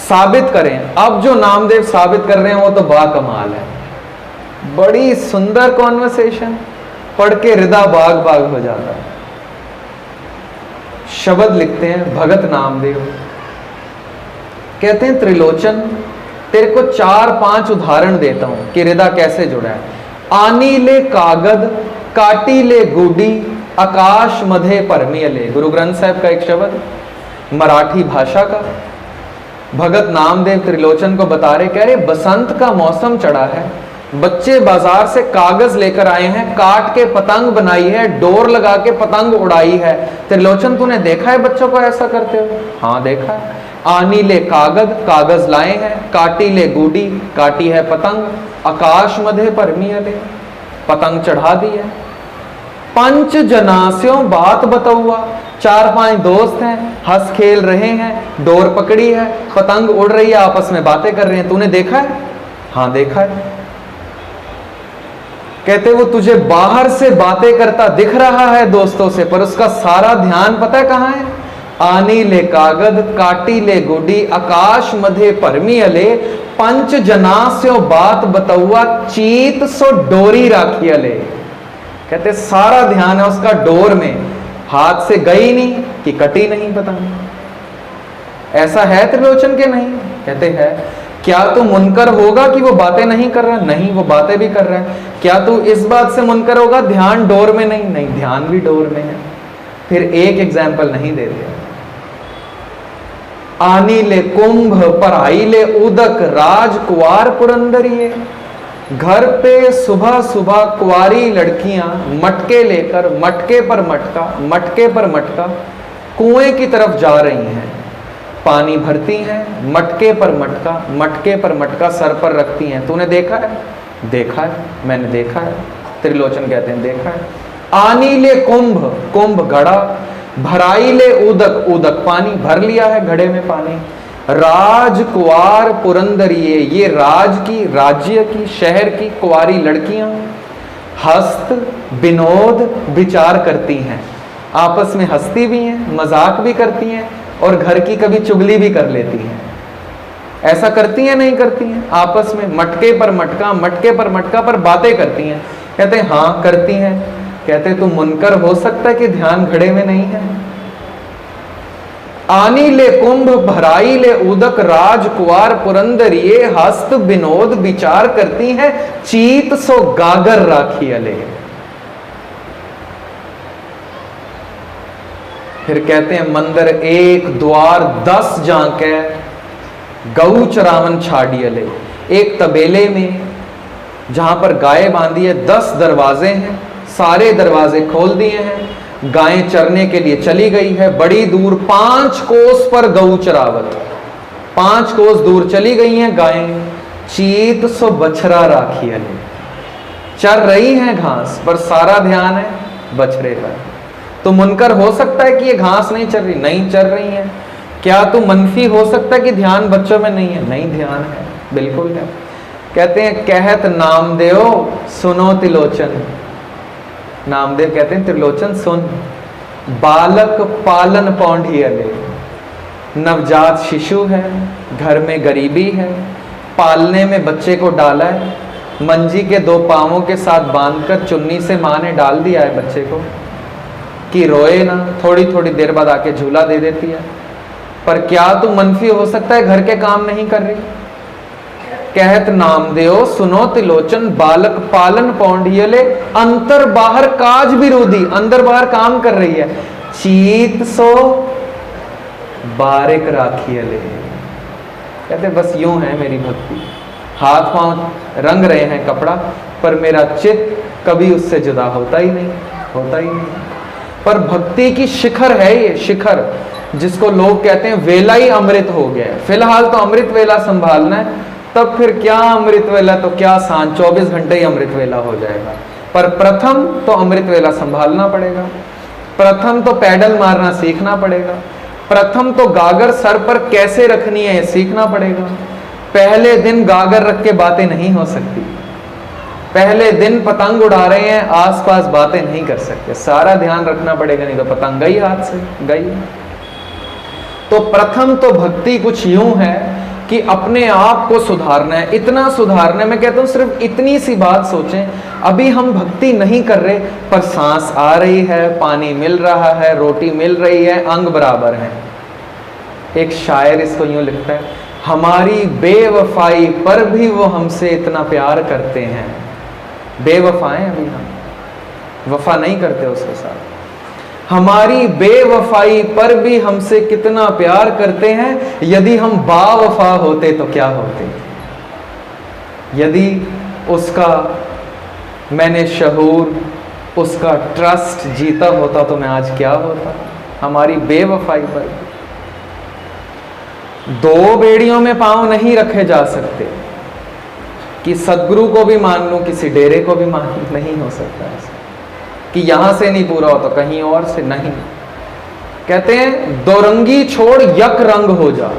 साबित करें। अब जो नामदेव साबित कर रहे हैं वो तो बाकमाल है। बड़ी सुंदर कॉन्वर्सेशन, पढ़ के हृदय बाग बाग हो जाता है। शब्द लिखते हैं भगत नामदेव, कहते हैं त्रिलोचन तेरे को 4-5 उदाहरण देता हूं कि हृदय कैसे जुड़ा है। आनी ले कागद काटी ले गुडी, आकाश मधे परमियले। गुरु ग्रंथ साहिब का एक शब्द, मराठी भाषा का। भगत नामदेव त्रिलोचन को बता रहे, कह रहे बसंत का मौसम चढ़ा है, बच्चे बाजार से कागज लेकर आए हैं, काट के पतंग बनाई है, डोर लगा के पतंग उड़ाई है। त्रिलोचन तूने देखा है बच्चों को ऐसा करते हो? हाँ देखा है। आनी ले कागज, कागज लाए हैं, काटी ले गुडी, काटी है पतंग, आकाश मधे परमियले, पतंग चढ़ा दी है। पंच जनास्यों बात बतौआ, 4-5 दोस्त हैं, हंस खेल रहे हैं, डोर पकड़ी है, पतंग उड़ रही है, आपस में बातें कर रहे हैं। तूने देखा है? हाँ देखा है। कहते वो तुझे बाहर से बातें करता दिख रहा है दोस्तों से, पर उसका सारा ध्यान पता है कहां है? आनी ले कागद काटी ले गुडी, आकाश मधे परमियले, पंच जनास्यों बात बतौआ, चीत सो डोरी राखियले। कहते सारा ध्यान है उसका डोर में, हाथ से गई नहीं कि कटी नहीं, पता नहीं। ऐसा है त्रिलोचन के? नहीं। कहते हैं क्या तू मुनकर होगा कि वो बातें नहीं कर रहा? नहीं, वो बातें भी कर रहा है। क्या तू इस बात से मुनकर होगा ध्यान डोर में नहीं? नहीं, ध्यान भी डोर में है। फिर एक एग्जाम्पल नहीं देते। आनी ले कुंभ पराई ले उदक, राजकुमार पुरंदरिये। घर पे सुबह सुबह कुंवारी लड़कियां मटके लेकर, मटके पर मटका, मटके पर मटका, कुएं की तरफ जा रही हैं। पानी भरती हैं, मटके पर मटका, मटके पर मटका सर पर रखती हैं। तूने देखा है? देखा है, मैंने देखा है। त्रिलोचन कहते हैं देखा है। आनीले कुंभ, कुंभ घड़ा, भराईले उदक, उदक पानी, भर लिया है घड़े में पानी। राजकुवार पुरंदरिये, ये राज की, राज्य की, शहर की कुंवारी लड़कियां हस्त विनोद विचार करती हैं, आपस में हंसती भी हैं, मजाक भी करती हैं और घर की कभी चुगली भी कर लेती हैं। ऐसा करती हैं नहीं करती हैं? आपस में मटके पर मटका, मटके पर मटका पर बातें करती हैं। कहते हैं हाँ करती हैं। कहते तू मुनकर हो सकता है कि ध्यान घड़े में नहीं है। आनी ले कुंभ भराई ले उदक, राजकुवार पुरंदरिये हस्त विनोद विचार करती हैं, चीत सो गागर राखी अले। फिर कहते हैं मंदिर एक द्वार 10 जाके गऊ चरावन छाड़ी अले। एक तबेले में जहां पर गाय बांधी है 10 दरवाजे हैं, सारे दरवाजे खोल दिए हैं, गायें चरने के लिए चली गई है। बड़ी दूर 5 कोस पर गऊ चरावत, 5 कोस दूर चली गई हैं गायें। चीत सो बछरा राखी अले, चर रही हैं घास पर सारा ध्यान है बछड़े का। तो मुनकर हो सकता है कि ये घास नहीं चर रही, नहीं चर रही है। क्या तू मनफी हो सकता है कि ध्यान बच्चों में नहीं है? नहीं, ध्यान है, बिल्कुल है। कहते हैं कहत नामदेव सुनो त्रिलोचन, नामदेव कहते हैं त्रिलोचन सुन। बालक पालन पौंढी अले, नवजात शिशु है, घर में गरीबी है, पालने में बच्चे को डाला है, मंजी के 2 पांवों के साथ बांधकर चुन्नी से माँ ने डाल दिया है बच्चे को कि रोए ना, थोड़ी थोड़ी देर बाद आके झूला दे देती है। पर क्या तू मनफी हो सकता है घर के काम नहीं कर रही? कहत नामदेव सुनो त्रिलोचन, बालक पालन पौंढियले, अंतर बाहर काज विरोधी, अंदर बाहर काम कर रही है। चीत सो बारिक राखी अले। कहते बस यूं है मेरी भक्ति, हाथ पांव रंग रहे हैं कपड़ा, पर मेरा चित्त कभी उससे जुदा होता ही नहीं, होता ही नहीं। पर भक्ति की शिखर है ये, शिखर जिसको लोग कहते हैं वेला ही अमृत हो गया है। फिलहाल तो अमृत वेला संभालना है, तब फिर क्या अमृत वेला, तो क्या सांझ 24 घंटे ही अमृत वेला हो जाएगा। पर प्रथम तो अमृत वेला संभालना पड़ेगा, प्रथम तो पैडल मारना सीखना पड़ेगा, प्रथम तो गागर सर पर कैसे रखनी है सीखना पड़ेगा। पहले दिन गागर रख के बातें नहीं हो सकती, पहले दिन पतंग उड़ा रहे हैं आसपास बातें नहीं कर सकते, सारा ध्यान रखना पड़ेगा, नहीं तो पतंग गई हाथ से गई। तो प्रथम तो भक्ति कुछ यूं है कि अपने आप को सुधारना है, इतना सुधारना है। मैं कहता हूं सिर्फ इतनी सी बात सोचें, अभी हम भक्ति नहीं कर रहे पर सांस आ रही है, पानी मिल रहा है, रोटी मिल रही है, अंग बराबर है। एक शायर इसको यूं लिखता है, हमारी बेवफाई पर भी वो हमसे इतना प्यार करते हैं। बेवफाएं अभी हम वफा नहीं करते उसके साथ। हमारी बेवफाई पर भी हमसे कितना प्यार करते हैं, यदि हम बावफा होते तो क्या होते। यदि उसका मैंने शहूर, उसका ट्रस्ट जीता होता तो मैं आज क्या होता। हमारी बेवफाई पर 2 बेड़ियों में पांव नहीं रखे जा सकते कि सदगुरु को भी मान लूं, किसी डेरे को भी मान, नहीं हो सकता ऐसा कि यहां से नहीं पूरा हो तो कहीं और से नहीं। कहते हैं 2 रंगी छोड़ यक रंग हो जा।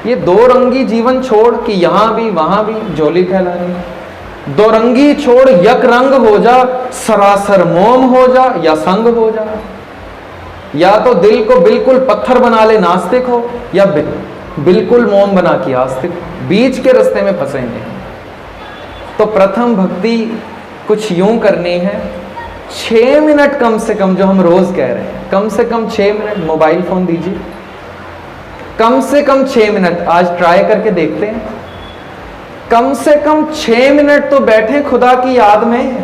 ये 2 रंगी जीवन छोड़ कि यहां भी वहां भी झोली फैलानी। 2 रंगी छोड़ यक रंग हो जा, सरासर मोम हो जा या संग हो जा। या तो दिल को बिल्कुल पत्थर बना ले नास्तिक हो, या बिल्कुल मोम बना के आस्तिक, बीच के रास्ते में फंसेंगे। तो प्रथम भक्ति कुछ यूं करनी है, 6 मिनट कम से कम, जो हम रोज कह रहे हैं, कम से कम 6 मिनट मोबाइल फोन दीजिए, कम से कम 6 मिनट। आज ट्राई करके देखते हैं, कम से कम 6 मिनट तो बैठे खुदा की याद में,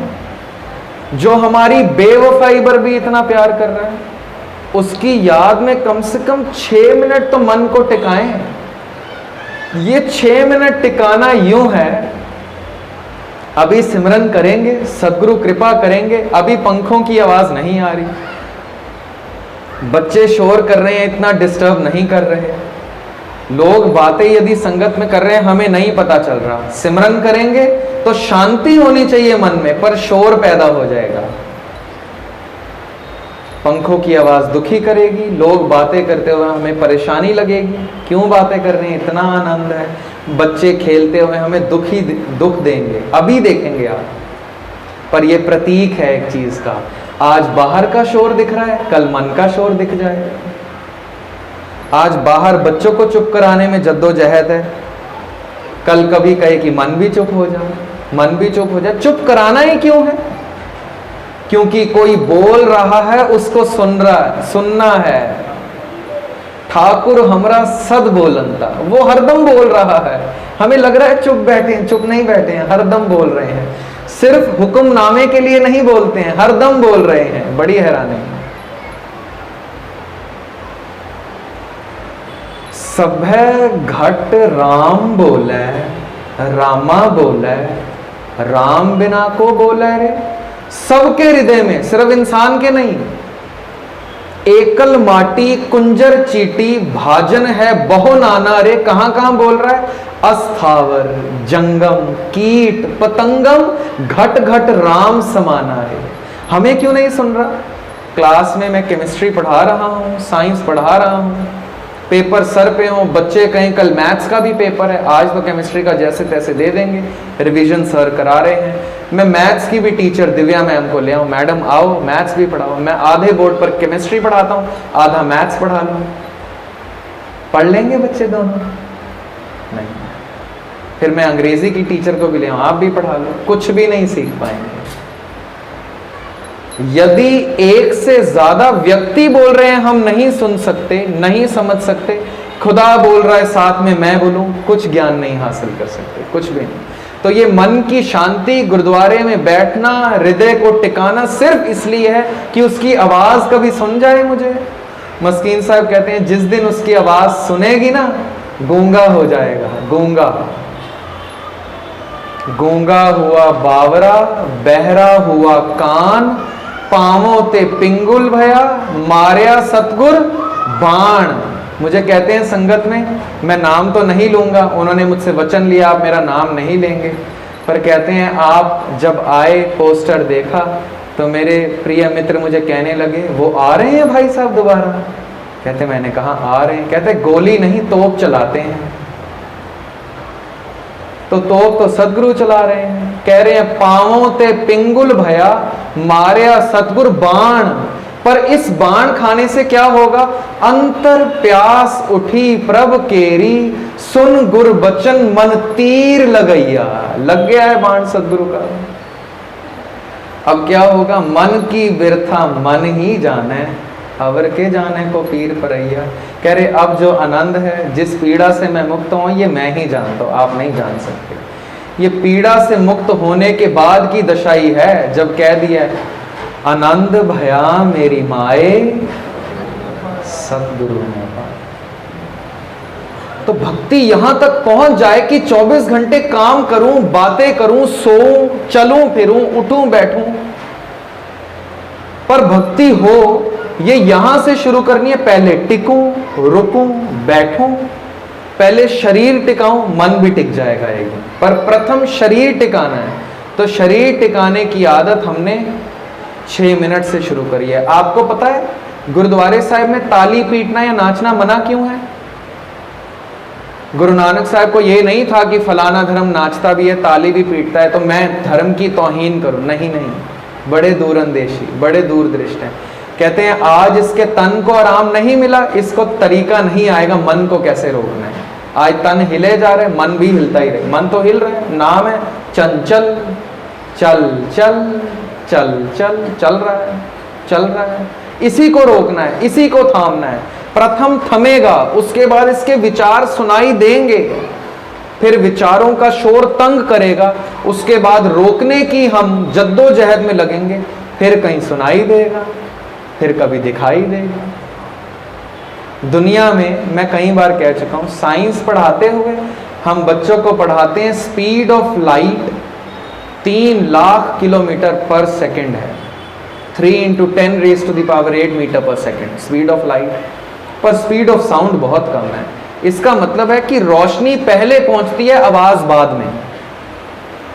जो हमारी बेवफाई पर भी इतना प्यार कर रहा है, उसकी याद में कम से कम 6 मिनट तो मन को टिकाएं। ये 6 मिनट टिकाना यूं है, अभी सिमरन करेंगे, सदगुरु कृपा करेंगे, अभी पंखों की आवाज नहीं आ रही, बच्चे शोर कर रहे हैं, इतना डिस्टर्ब नहीं कर रहे, लोग बातें यदि संगत में कर रहे हैं हमें नहीं पता चल रहा। सिमरन करेंगे तो शांति होनी चाहिए मन में, पर शोर पैदा हो जाएगा। पंखों की आवाज़ दुखी करेगी, लोग बातें करते हुए हमें परेशानी लगेगी, क्यों बातें कर रहे हैं, इतना आनंद है। बच्चे खेलते हुए हमें दुख देंगे, अभी देखेंगे आप। पर ये प्रतीक है एक चीज का, आज बाहर का शोर दिख रहा है, कल मन का शोर दिख जाएगा। आज बाहर बच्चों को चुप कराने में जद्दोजहद है, कल कभी कहे कि मन भी चुप हो जाए, मन भी चुप हो जाए। चुप कराना ही क्यों है? क्योंकि कोई बोल रहा है, उसको सुनना है। ठाकुर हमरा सद बोलंता, वो हरदम बोल रहा है। हमें लग रहा है चुप बैठे हैं, चुप नहीं बैठे हैं, हरदम बोल रहे हैं। सिर्फ हुक्मनामे के लिए नहीं बोलते हैं, हरदम बोल रहे हैं। बड़ी हैरानी। सभै घट राम बोले, रामा बोले, राम बिना को बोले रे। सबके हृदय में, सिर्फ इंसान के नहीं। एकल माटी कुंजर चीटी, भाजन है बहु नाना रे। कहां कहां बोल रहा है? अस्थावर जंगम कीट पतंगम, घट घट राम समाना है। हमें क्यों नहीं सुन रहा? क्लास में मैं केमिस्ट्री पढ़ा रहा हूं, साइंस पढ़ा रहा हूं, पेपर सर पे हो, बच्चे कहें कल मैथ्स का भी पेपर है, आज तो केमिस्ट्री का जैसे तैसे दे देंगे, रिवीजन सर करा रहे हैं। मैं मैथ्स की भी टीचर दिव्या मैम को ले आऊं, मैडम आओ मैथ्स भी पढ़ाओ। मैं आधे बोर्ड पर केमिस्ट्री पढ़ाता हूं, आधा मैथ्स पढ़ा लूं। पढ़ लेंगे बच्चे दोनों? नहीं। फिर मैं अंग्रेजी की टीचर को भी ले आऊं, आप भी पढ़ा लो, कुछ भी नहीं सीख पाएंगे। यदि एक से ज्यादा व्यक्ति बोल रहे हैं, हम नहीं सुन सकते, नहीं समझ सकते। खुदा बोल रहा है, साथ में मैं बोलूं, कुछ ज्ञान नहीं हासिल कर सकते, कुछ भी नहीं। तो ये मन की शांति, गुरुद्वारे में बैठना, हृदय को टिकाना सिर्फ इसलिए है कि उसकी आवाज कभी सुन जाए मुझे। मस्कीन साहब कहते हैं जिस दिन उसकी आवाज सुनेगी ना, गूंगा हो जाएगा। गूंगा, गूंगा हुआ बावरा, बहरा हुआ कान, पांवों ते पिंगुल भया, मारिया सतगुर बाण। मुझे कहते हैं संगत में, मैं नाम तो नहीं लूंगा, उन्होंने मुझसे वचन लिया आप मेरा नाम नहीं लेंगे, पर कहते हैं आप जब आए, पोस्टर देखा, तो मेरे प्रिय मित्र मुझे कहने लगे वो आ रहे हैं भाई साहब दोबारा। कहते मैंने कहा आ रहे हैं, कहते गोली नहीं तोप चलाते हैं। तो तोप तो सदगुरु चला रहे हैं। कह रहे हैं पांवों ते पिंगुल भया, मारिया सतगुर बाण। पर इस बाण खाने से क्या होगा? अंतर प्यास उठी प्रभ केरी, सुन गुर बचन मन तीर लगैया। लग गया है बाण सदगुरु का। अब क्या होगा? मन की बिरथा मन ही जाने, अवर के जाने को पीर परैया। कह रहे अब जो आनंद है, जिस पीड़ा से मैं मुक्त हूं, ये मैं ही जानता हूं, आप नहीं जान सकते। ये पीड़ा से मुक्त होने के बाद की दशाई है, जब कह दिया आनंद भया मेरी माए, सतगुरु ने पाए। तो भक्ति यहां तक पहुंच जाए कि 24 घंटे काम करूं, बातें करूं, सोऊं, चलूं फिरूं, उठूं बैठूं, पर भक्ति हो ये यहां से शुरू करनी है। पहले टिकूं, रुकूं, बैठूं, पहले शरीर टिकाऊं, मन भी टिक जाएगा एक दिन, पर प्रथम शरीर टिकाना है। तो शरीर टिकाने की आदत हमने 6 मिनट से शुरू करी है। आपको पता है गुरुद्वारे साहिब में ताली पीटना या नाचना मना क्यों है? गुरु नानक साहब को ये नहीं था कि फलाना धर्म नाचता भी है, ताली भी पीटता है, तो मैं धर्म की तौहीन करूं। नहीं नहीं, बड़े दूरंदेशी, बड़े दूरदृष्ट हैं। कहते हैं आज इसके तन को आराम नहीं मिला, इसको तरीका नहीं आएगा मन को कैसे रोकना है। आज तन हिले जा रहे, मन भी हिलता ही रहे। मन तो हिल रहा है, नाम है चंचल, चल चल चल चल, चल रहा है, चल रहा है। इसी को रोकना है, इसी को थामना है। प्रथम थमेगा, उसके बाद इसके विचार सुनाई देंगे, फिर विचारों का शोर तंग करेगा, उसके बाद रोकने की हम जद्दोजहद में लगेंगे, फिर कहीं सुनाई देगा, फिर कभी दिखाई देगा। दुनिया में मैं कई बार कह चुका हूं, साइंस पढ़ाते हुए हम बच्चों को पढ़ाते हैं speed of light 3 lakh kilometre पर सेकेंड है। 3 × 10⁸ मीटर पर सेकेंड स्पीड ऑफ लाइट, पर स्पीड ऑफ साउंड बहुत कम है। इसका मतलब है कि रोशनी पहले पहुंचती है, आवाज बाद में।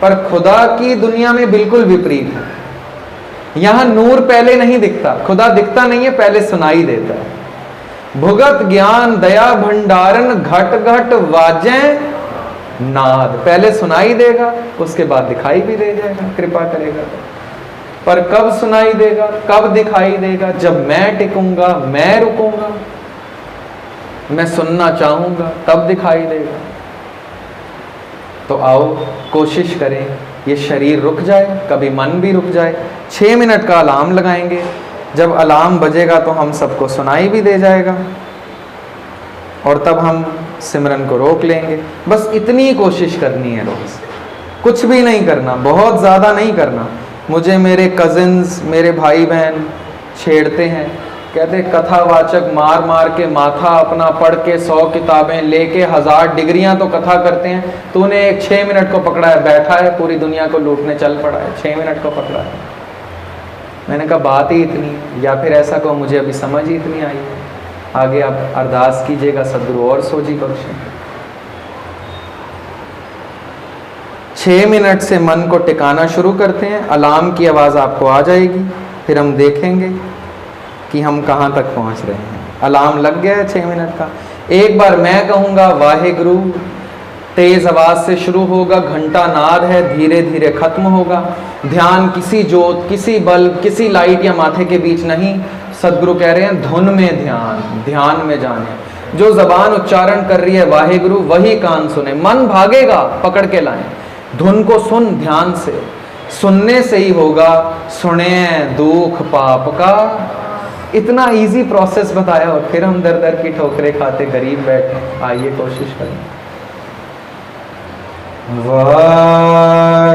पर खुदा की दुनिया में बिल्कुल विपरीत है। यहां नूर पहले नहीं दिखता, खुदा दिखता नहीं है, पहले सुनाई देता है। भुगत ज्ञान दया भंडारण घट घट वाजें नाद, पहले सुनाई देगा उसके बाद दिखाई भी दे जाएगा, कृपा करेगा। पर कब सुनाई देगा, कब दिखाई देगा? जब मैं टिकूंगा, मैं रुकूंगा, मैं सुनना चाहूंगा, तब दिखाई देगा। तो आओ कोशिश करें ये शरीर रुक जाए, कभी मन भी रुक जाए। 6 मिनट का अलार्म लगाएंगे, जब अलार्म बजेगा तो हम सबको सुनाई भी दे जाएगा और तब हम सिमरन को रोक लेंगे। बस इतनी कोशिश करनी है रोज, कुछ भी नहीं करना, बहुत ज़्यादा नहीं करना। मुझे मेरे कजिन्स, मेरे भाई बहन छेड़ते हैं, कहते कथावाचक मार मार के माथा अपना पढ़ के 100 किताबें लेके 1000 डिग्रियां तो कथा करते हैं, तूने एक 6 मिनट को पकड़ा है, बैठा है पूरी दुनिया को लूटने चल पड़ा है, 6 मिनट को पकड़ा है। मैंने कहा बात ही इतनी, या फिर ऐसा कहो मुझे अभी समझ ही इतनी आई है। आगे आप अरदास कीजिएगा सदगुरु और सोझी बख्शें। 6 मिनट से मन को टिकाना शुरू करते हैं, अलार्म की आवाज़ आपको आ जाएगी, फिर हम देखेंगे कि हम कहाँ तक पहुँच रहे हैं। अलार्म लग गया है 6 मिनट का। एक बार मैं कहूँगा वाहेगुरु, तेज आवाज़ से शुरू होगा, घंटा नाद है, धीरे धीरे खत्म होगा। ध्यान किसी जोत, किसी बल्ब, किसी लाइट या माथे के बीच नहीं। सदगुरु कह रहे हैं धुन में ध्यान, ध्यान में जाने। जो जबान उच्चारण कर रही है वाहेगुरु, वही कान सुने। मन भागेगा, पकड़ के लाएं। धुन को सुन ध्यान से, सुनने से ही होगा सुने दुख पाप का। इतना इजी प्रोसेस बताया और फिर हम दर दर की ठोकरें खाते गरीब बैठे। आइए कोशिश करें। वाहेगुरु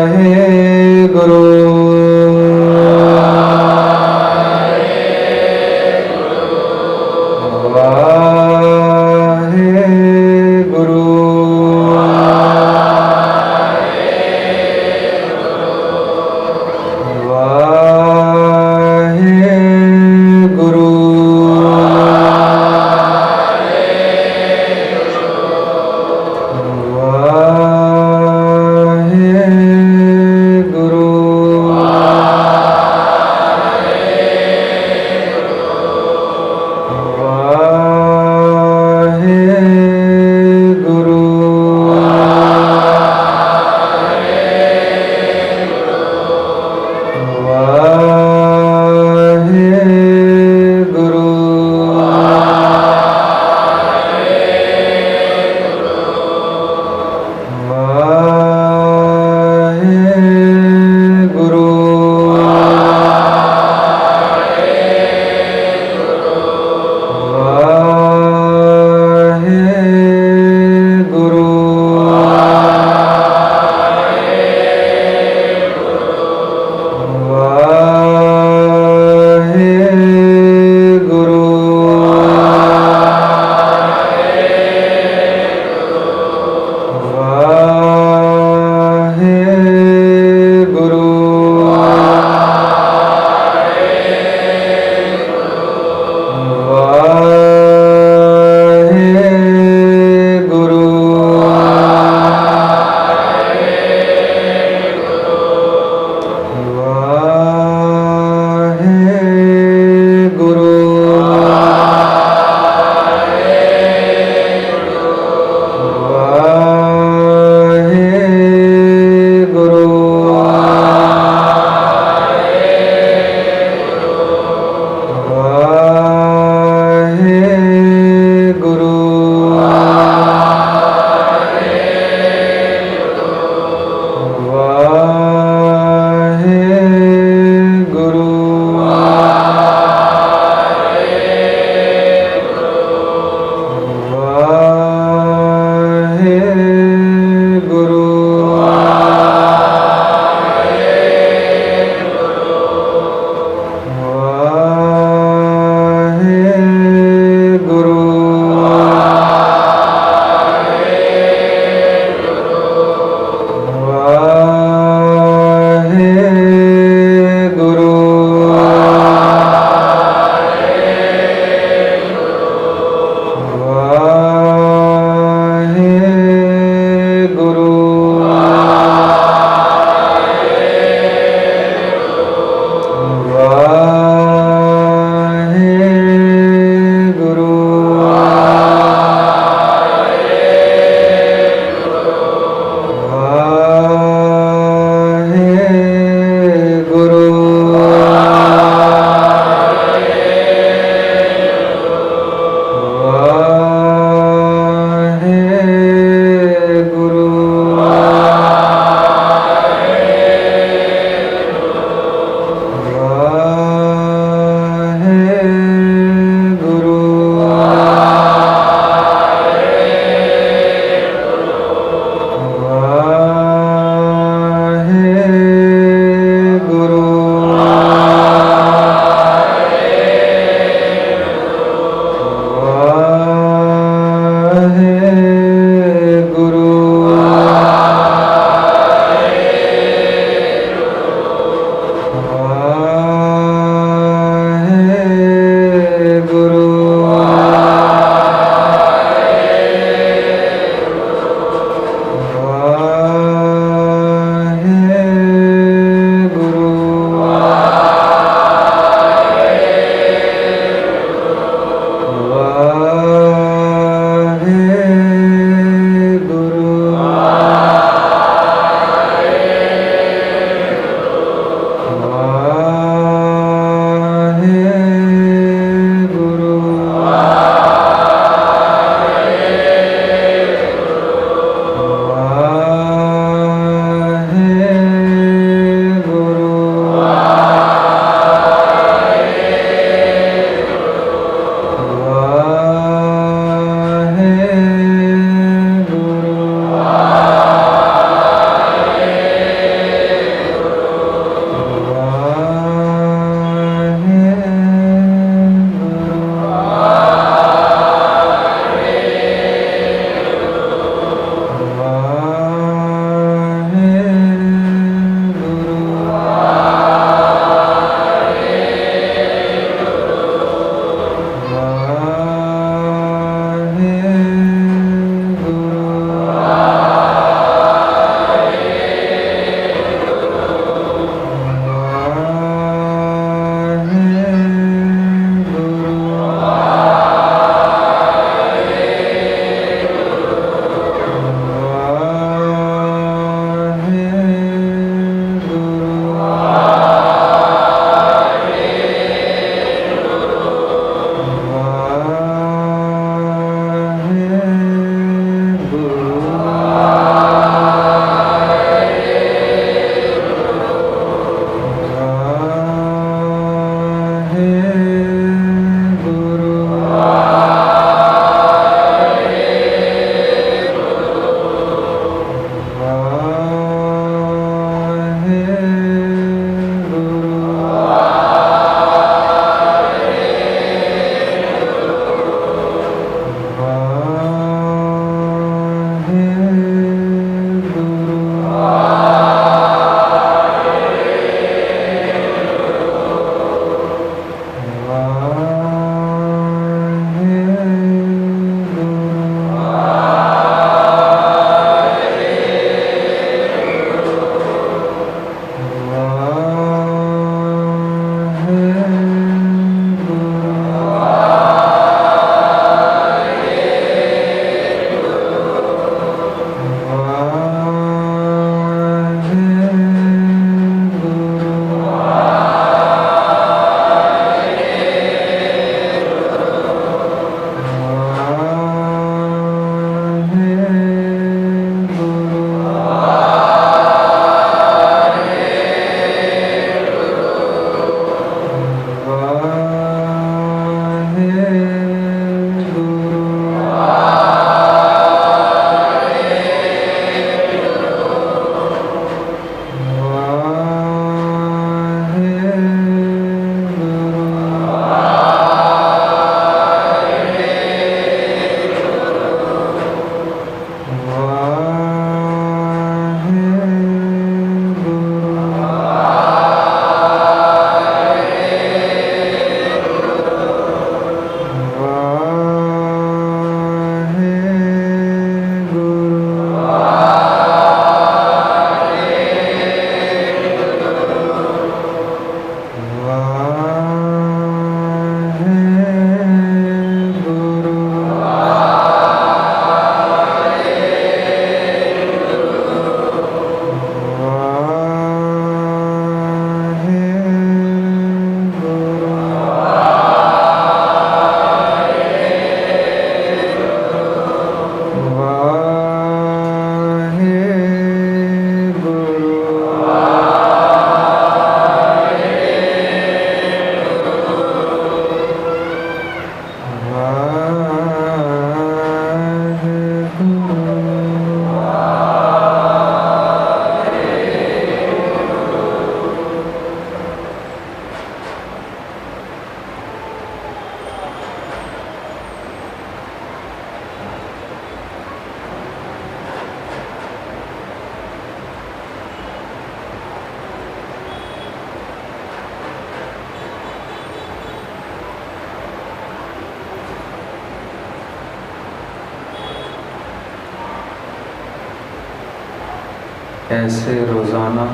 ऐसे रोज़ाना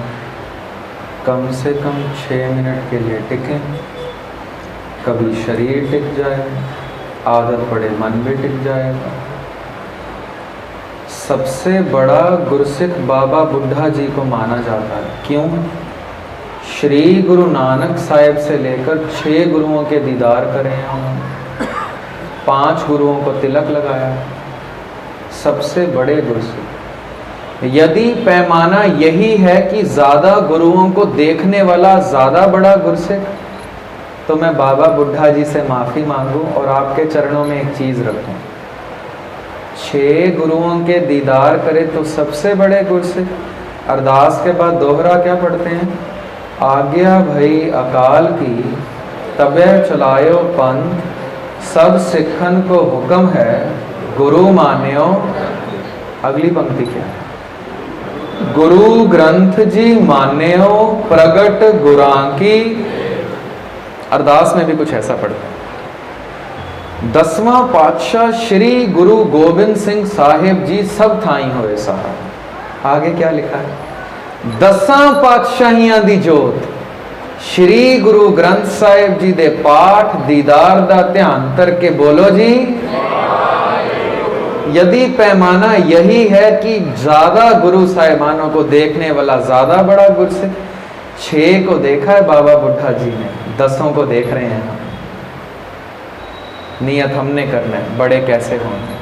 कम से कम 6 मिनट के लिए टिकें। कभी शरीर टिक जाए, आदत पड़े मन भी टिक जाएगा। सबसे बड़ा गुरसिख बाबा बुढ़ा जी को माना जाता है। क्यों? श्री गुरु नानक साहिब से लेकर 6 गुरुओं के दीदार करे हैं उन्होंने, 5 गुरुओं को तिलक लगाया। सबसे बड़े गुरसिख। यदि पैमाना यही है कि ज़्यादा गुरुओं को देखने वाला ज़्यादा बड़ा गुरसिख, तो मैं बाबा बुढ़ा जी से माफ़ी मांगूं और आपके चरणों में एक चीज़ रखूं। 6 गुरुओं के दीदार करे तो सबसे बड़े गुरसिख। अरदास के बाद दोहरा क्या पढ़ते हैं? आज्ञा भई अकाल की, तबे चलायो पंथ, सब सिखन को हुक्म है, गुरु मान्यो। अगली पंक्ति क्या है? गुरु ग्रंथ जी मान्यो, प्रगट गुरां की। अरदास में भी कुछ ऐसा पढ़ते हैं। 10वां पातशाह श्री गुरु गोबिंद सिंह साहिब जी सब थाई होए साहब। आगे क्या लिखा है? 10 पातशाहियां दी जोत, श्री गुरु ग्रंथ साहिब जी दे पाठ दीदार दा ध्यान करके बोलो जी। यदि पैमाना यही है कि ज्यादा गुरु साहिबानों को देखने वाला ज्यादा बड़ा गुरसिख, 6 को देखा है बाबा बुढ़ा जी ने, 10 को देख रहे हैं हम। नियत हमने करना है, बड़े कैसे होंगे।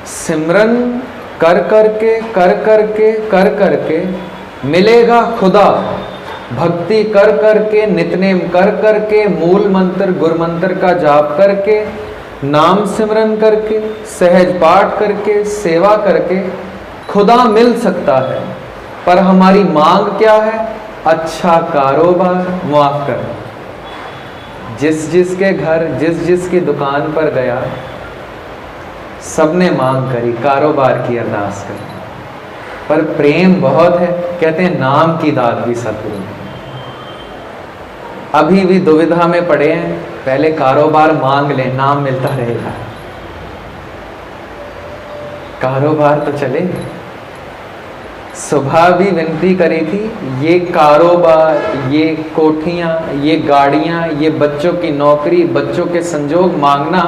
सिमरन कर करके मिलेगा खुदा। भक्ति कर करके, नितनेम कर करके, मूल मंत्र गुरु मंत्र का जाप करके, नाम सिमरन करके, सहज पाठ करके, सेवा करके खुदा मिल सकता है। पर हमारी मांग क्या है? अच्छा कारोबार। मुआफ कर, जिस जिसके घर, जिस जिसकी दुकान पर गया, सबने मांग करी, कारोबार की अरदास करी, पर प्रेम बहुत है। कहते हैं नाम की दात भी सतगुरु है। अभी भी दुविधा में पड़े हैं, पहले कारोबार मांग लें, नाम मिलता रहेगा। कारोबार तो चले। सुबह भी विनती करी थी, ये कारोबार, ये कोठियां, ये गाड़ियां, ये बच्चों की नौकरी, बच्चों के संजोग मांगना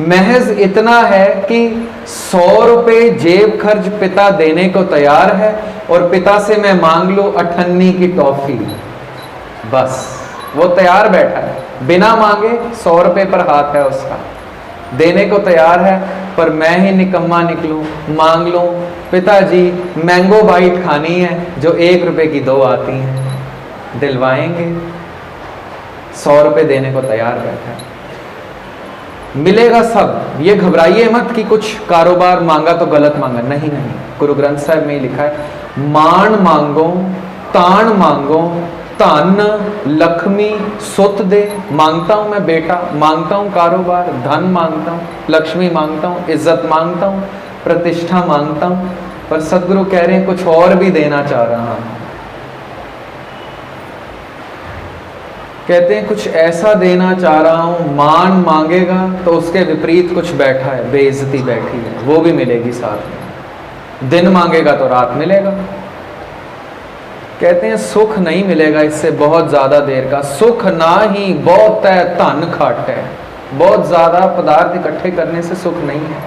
महज इतना है कि 100 रुपए जेब खर्च पिता देने को तैयार है, और पिता से मैं मांग लूं 98 की टॉफी, बस वो तैयार बैठा है, बिना मांगे 100 रुपए पर हाथ है उसका, देने को तैयार है। पर मैं ही निकम्मा निकलूं, मांग लूं पिताजी मैंगो बाइट खानी है जो 1 रुपए की 2 आती हैं, दिलवाएंगे? 100 रुपए देने को तैयार बैठा है। मिलेगा सब, ये घबराइए मत कि कुछ कारोबार मांगा तो गलत मांगा। नहीं नहीं, गुरु ग्रंथ साहिब में लिखा है, मान मांगो तान मांगो, धन लक्ष्मी सुत दे। मांगता हूं मैं बेटा, मांगता हूं कारोबार, धन मांगता हूं, लक्ष्मी मांगता हूं, इज्जत मांगता हूं, प्रतिष्ठा मांगता हूं, पर सदगुरु कह रहे हैं कुछ और भी देना चाह रहा हूं। कहते हैं कुछ ऐसा देना चाह रहा हूं, मान मांगेगा तो उसके विपरीत कुछ बैठा है, बेइज्जती बैठी है, वो भी मिलेगी साथ में। दिन मांगेगा तो रात मिलेगा। कहते हैं सुख नहीं मिलेगा इससे बहुत ज्यादा देर का। सुख ना ही बहुत है धन खाट है, बहुत ज्यादा पदार्थ इकट्ठे करने से सुख नहीं है।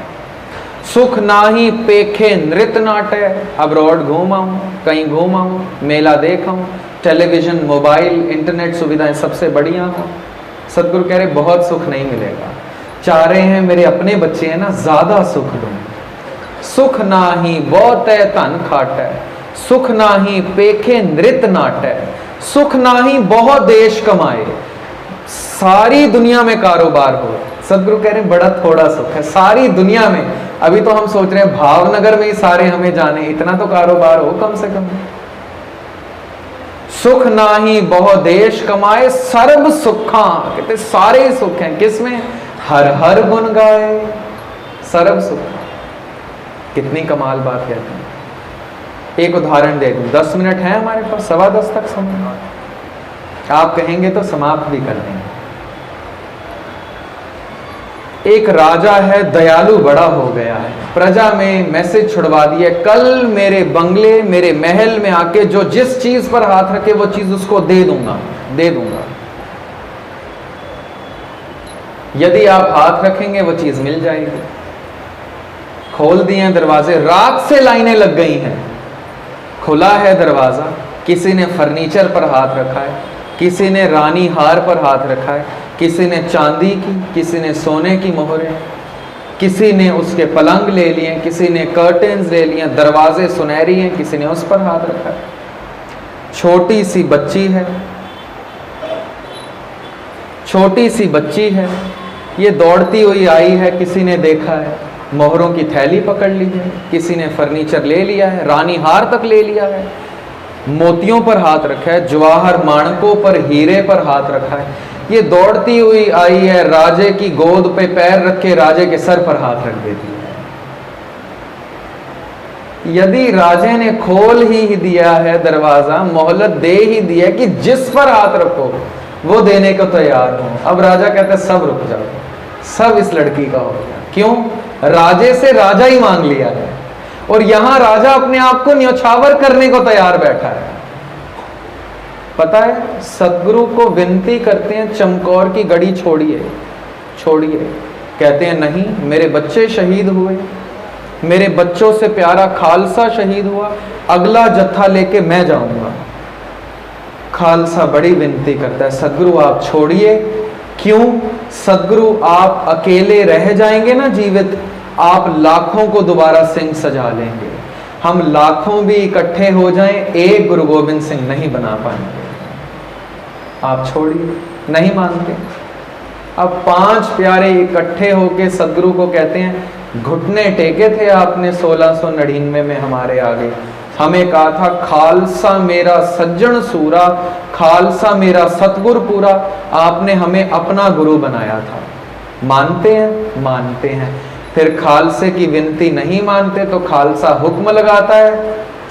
सुख ना ही पेखे नृत्य नाट्य, अब्रॉड घूमाऊं, कहीं घूमाऊं, मेला देखाऊं, टेलीविजन मोबाइल इंटरनेट सुविधाएं सबसे बढ़िया हो। सदगुरु कह रहे बहुत सुख नहीं मिलेगा। चाह रहे हैं मेरे अपने बच्चे हैं ना, ज्यादा सुख दूं। सुख ना ही बहुत है धन खाट है, सुख ना ही पेखे नृत्य नाट्य, सुख ना ही बहुत देश कमाए, सारी दुनिया में कारोबार हो। सदगुरु कह रहे हैं बड़ा थोड़ा सुख है सारी दुनिया में। अभी तो हम सोच रहे हैं भावनगर में ही सारे हमें जाने, इतना तो कारोबार हो कम से कम। सुख ना ही बहुत देश कमाए, सर्व सुखा, कहते सारे सुख हैं किसमें? हर हर गुण गाए, सर्व सुख। कितनी कमाल बात कहते हैं। एक उदाहरण दे दूं, 10 मिनट है हमारे पास, 10:15 तक समय, आप कहेंगे तो समाप्त भी कर देंगे। एक राजा है, दयालु बड़ा हो गया है, प्रजा में मैसेज छुड़वा दिया, कल मेरे बंगले मेरे महल में आके जो जिस चीज पर हाथ रखे वो चीज उसको दे दूंगा, दे दूंगा। यदि आप हाथ रखेंगे वो चीज मिल जाएगी। खोल दिए दरवाजे, रात से लाइनें लग गई हैं। खुला है दरवाजा, किसी ने फर्नीचर पर हाथ रखा है, किसी ने रानी हार पर हाथ रखा है, किसी ने चांदी की, किसी ने सोने की मोहरें, किसी ने उसके पलंग ले लिए, किसी ने कर्टेन्स ले लिए, दरवाजे सुनहरी हैं, किसी ने उस पर हाथ रखा है। छोटी सी बच्ची है, छोटी सी बच्ची है, ये दौड़ती हुई आई है, किसी ने देखा है, मोहरों की थैली पकड़ ली है, किसी ने फर्नीचर ले लिया है, रानी हार तक ले लिया है, मोतियों पर हाथ रखा है, जवाहर माणकों पर, हीरे पर हाथ रखा है। ये दौड़ती हुई आई है, राजे की गोद पे पैर रखे राजे के सर पर हाथ रख देती है। यदि राजे ने खोल ही दिया है दरवाजा, मोहलत दे ही दिया कि जिस पर हाथ रखो वो देने को तैयार हो, अब राजा कहता है सब रुक जाओ, सब इस लड़की का हो गया। क्यों? राजे से राजा ही मांग लिया है, और यहां राजा अपने आप को न्यौछावर करने को तैयार बैठा है। पता है, सदगुरु को विनती करते हैं, चमकौर की गढ़ी छोड़िए, छोड़िए। कहते हैं नहीं, मेरे बच्चे शहीद हुए, मेरे बच्चों से प्यारा खालसा शहीद हुआ, अगला जत्था लेके मैं जाऊंगा। खालसा बड़ी विनती करता है, सदगुरु आप छोड़िए। क्यों? सदगुरु आप अकेले रह जाएंगे ना जीवित, आप लाखों को दोबारा सिंह सजा लेंगे। हम लाखों भी इकट्ठे हो जाएं, एक गुरु गोविंद सिंह नहीं बना पाएंगे। आप छोड़िए, नहीं मानते। अब 5 प्यारे इकट्ठे होके सदगुरु को कहते हैं, घुटने टेके थे आपने 1699 में हमारे आगे, हमें कहा था खालसा मेरा सज्जन सूरा, खालसा मेरा सतगुर पूरा, आपने हमें अपना गुरु बनाया था। मानते हैं? मानते हैं। फिर खालसे की विनती नहीं मानते तो खालसा हुक्म लगाता है,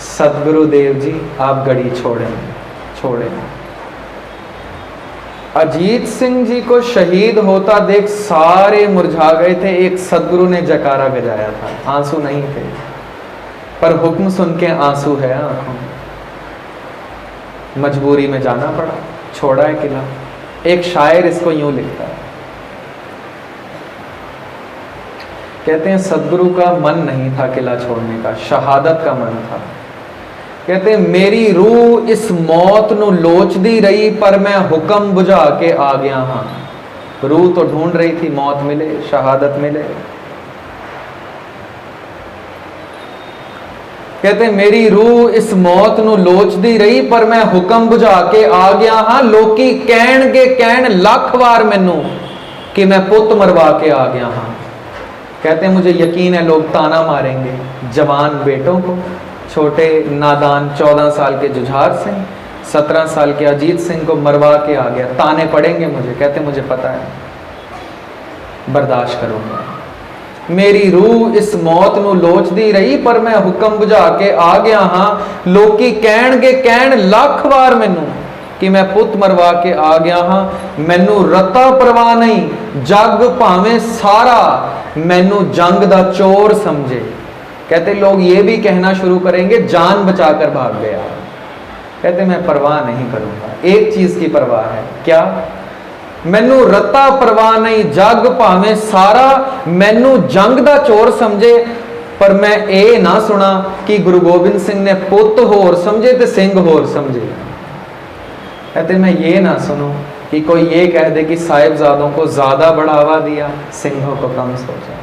सतगुरुदेव जी आप गढ़ी छोड़ें, छोड़ें। अजीत सिंह जी को शहीद होता देख सारे मुरझा गए थे, एक सदगुरु ने जयकारा बजाया था, आंसू नहीं थे, पर हुक्म सुन के आंसू है आंखों में। मजबूरी में जाना पड़ा, छोड़ा है किला। एक शायर इसको यूं लिखता है, कहते हैं सदगुरु का मन नहीं था किला छोड़ने का, शहादत का मन था। कहते हैं मेरी रूह इस मौत नु लोचदी रही, पर मैं हुक्म बुझा के आ गया हां। रूह तो ढूंढ रही थी, मौत मिले, शहादत मिले। कहते मेरी रूह इस मौत नु लोचदी रही, पर मैं हुक्म बुझा के आ गया हां। लोकी कहणगे कहण लख वार मैनू कि मैं पुत मरवा के आ गया हां। कहते मुझे यकीन है लोग ताना मारेंगे जवान बेटों को, छोटे नादान 14 साल के जुझार सिंह, 17 साल के अजीत सिंह को मरवा के आ गया, ताने पड़ेंगे मुझे। कहते मुझे पता है, बर्दाश्त करूंगा। मेरी रूह इस मौत नु लोचदी रही, पर मैं हुक्म बुझा के आ गया हां। लोकी कहणगे कहण लख वार मैनू कि मैं पुत मरवा के आ गया हां। मैनू रता परवाह नहीं, जग भावें सारा मैनू जंग दा चोर समझे। कहते लोग ये भी कहना शुरू करेंगे जान बचाकर भाग गया। कहते मैं परवाह नहीं करूंगा, एक चीज की परवाह है, क्या? मैनू रता परवाह नहीं, जग भावें सारा मैनू जंग दा चोर समझे, पर मैं ये ना सुना कि गुरु गोबिंद सिंह ने पुत होर समझे ते सिंह होर समझे। कहते मैं ये ना सुनूं कि कोई ये कह दे कि साहिबजादों को ज्यादा बढ़ावा दिया, सिंहों को कम सोचा,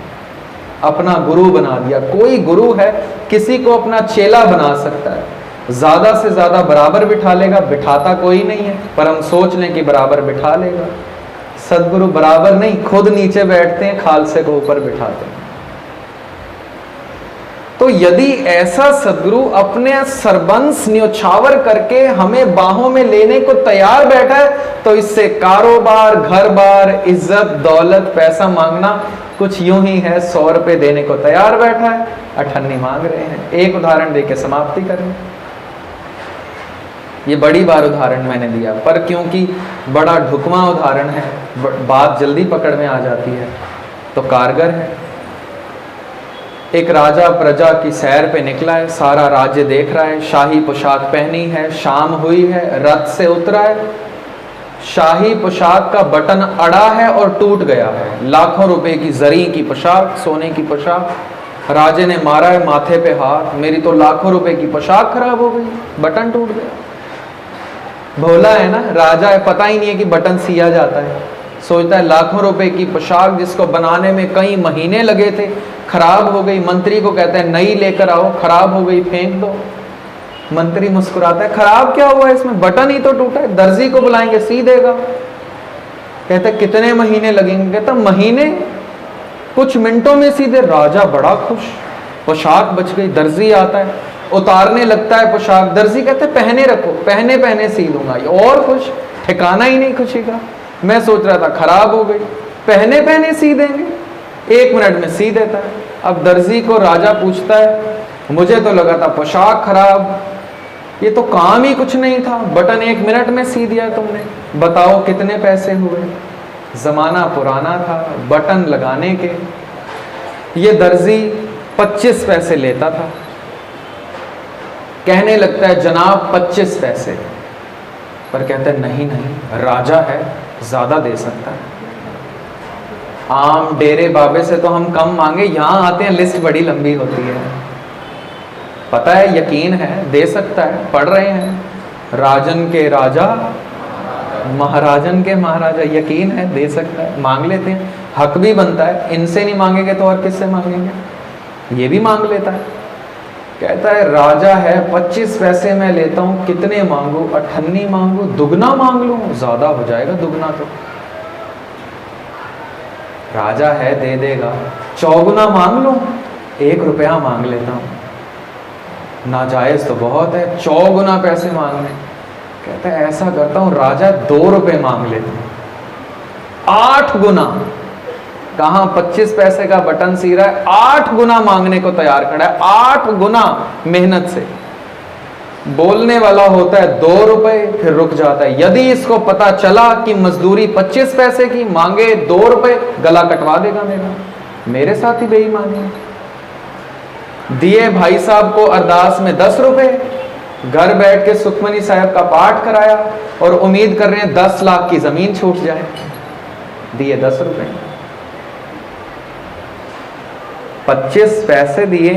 अपना गुरु बना दिया। कोई गुरु है किसी को अपना चेला बना सकता है, ज्यादा से ज्यादा बराबर बिठा लेगा, बिठाता कोई नहीं है, पर हम सोच लें कि बराबर बिठा लेगा। सदगुरु बराबर नहीं, खुद नीचे बैठते हैं, खालसे को ऊपर बिठाते हैं। तो यदि ऐसा सदगुरु अपने सरबंस न्योछावर करके हमें बाहों में लेने को तैयार बैठा है, तो इससे कारोबार, घर बार, इज्जत, दौलत, पैसा मांगना कुछ यूं ही है। 100 रुपए देने को तैयार बैठा है, 98 मांग रहे हैं। एक उदाहरण देके समाप्ति करें। ये बड़ी बार उदाहरण मैंने दिया, पर क्योंकि बड़ा ढुकवां उदाहरण है, बात जल्दी पकड़ में आ जाती है। तो कारगर है। एक राजा प्रजा की सैर पे निकला है, सारा राज्य देख रहा है, शाही पोशाक पहनी है, शाम हुई है, रथ से उतरा है, शाही पोशाक का बटन अड़ा है और टूट गया है। लाखों रुपए की जरी की पोशाक, सोने की पोशाक। राजे ने मारा है माथे पे हाथ, मेरी तो लाखों रुपए की पोशाक खराब हो गई, बटन टूट गया। भोला है ना राजा है, पता ही नहीं है कि बटन सिया जाता है। सोचता है लाखों रुपए की पोशाक जिसको बनाने में कई महीने लगे थे, खराब हो गई। मंत्री को कहता है नई लेकर आओ, खराब हो गई फेंक दो। मंत्री मुस्कुराता है, खराब क्या हुआ इसमें, बटन ही तो टूटा है, दर्जी को बुलाएंगे सी देगा। कहते कितने महीने लगेंगे, कहता महीने, कुछ मिनटों में सीधे। राजा बड़ा खुश, पोशाक बच गई। दर्जी आता है, उतारने लगता है पोशाक। दर्जी कहते पहने रखो, पहने पहने सी दूंगा। और खुश, ठिकाना ही नहीं खुशी का। मैं सोच रहा था खराब हो गई, पहने पहने सी देंगे, 1 मिनट में सी देता है। अब दर्जी को राजा पूछता है, मुझे तो लगा था पोशाक खराब, ये तो काम ही कुछ नहीं था, बटन 1 मिनट में सी दिया तुमने, बताओ कितने पैसे हुए। जमाना पुराना था बटन लगाने के। ये दर्जी 25 पैसे लेता था। कहने लगता है जनाब 25 पैसे, पर कहते हैं नहीं नहीं, राजा है, ज्यादा दे सकता है। आम डेरे बाबे से तो हम कम मांगे, यहां आते हैं लिस्ट बड़ी लंबी होती है। पता है, यकीन है, दे सकता है, पढ़ रहे हैं राजन के राजा महाराजन के महाराजा, यकीन है दे सकता है, मांग लेते हैं। हक भी बनता है, इनसे नहीं मांगेंगे तो और किससे मांगेंगे। ये भी मांग लेता है, कहता है राजा है, 25 पैसे मैं लेता हूं, कितने मांगू, 98 मांगू, दुगना मांग लूं, ज्यादा हो जाएगा दुगना तो। राजा है दे देगा, चौगुना मांग लूं, 1 रुपया मांग लेता हूं, नाजायज तो बहुत है, 4 गुना पैसे मांगने। कहता है ऐसा करता हूं राजा, 2 रुपए मांग लेता हूं, 8 गुना। कहां 25 पैसे का बटन सी रहा है, 8 गुना मांगने को तैयार खड़ा है, 8 गुना मेहनत से। बोलने वाला होता है 2 रुपए, फिर रुक जाता है। यदि इसको पता चला कि मजदूरी 25 पैसे की, मांगे 2 रुपए, गला कटवा देगा मेरा, मेरे साथ ही बेईमानी। दिए भाई साहब को अरदास में 10 रुपए, घर बैठ के सुखमनी साहब का पाठ कराया और उम्मीद कर रहे हैं 10 लाख की जमीन छूट जाए, दिए 10 रुपए। 25 पैसे दिए,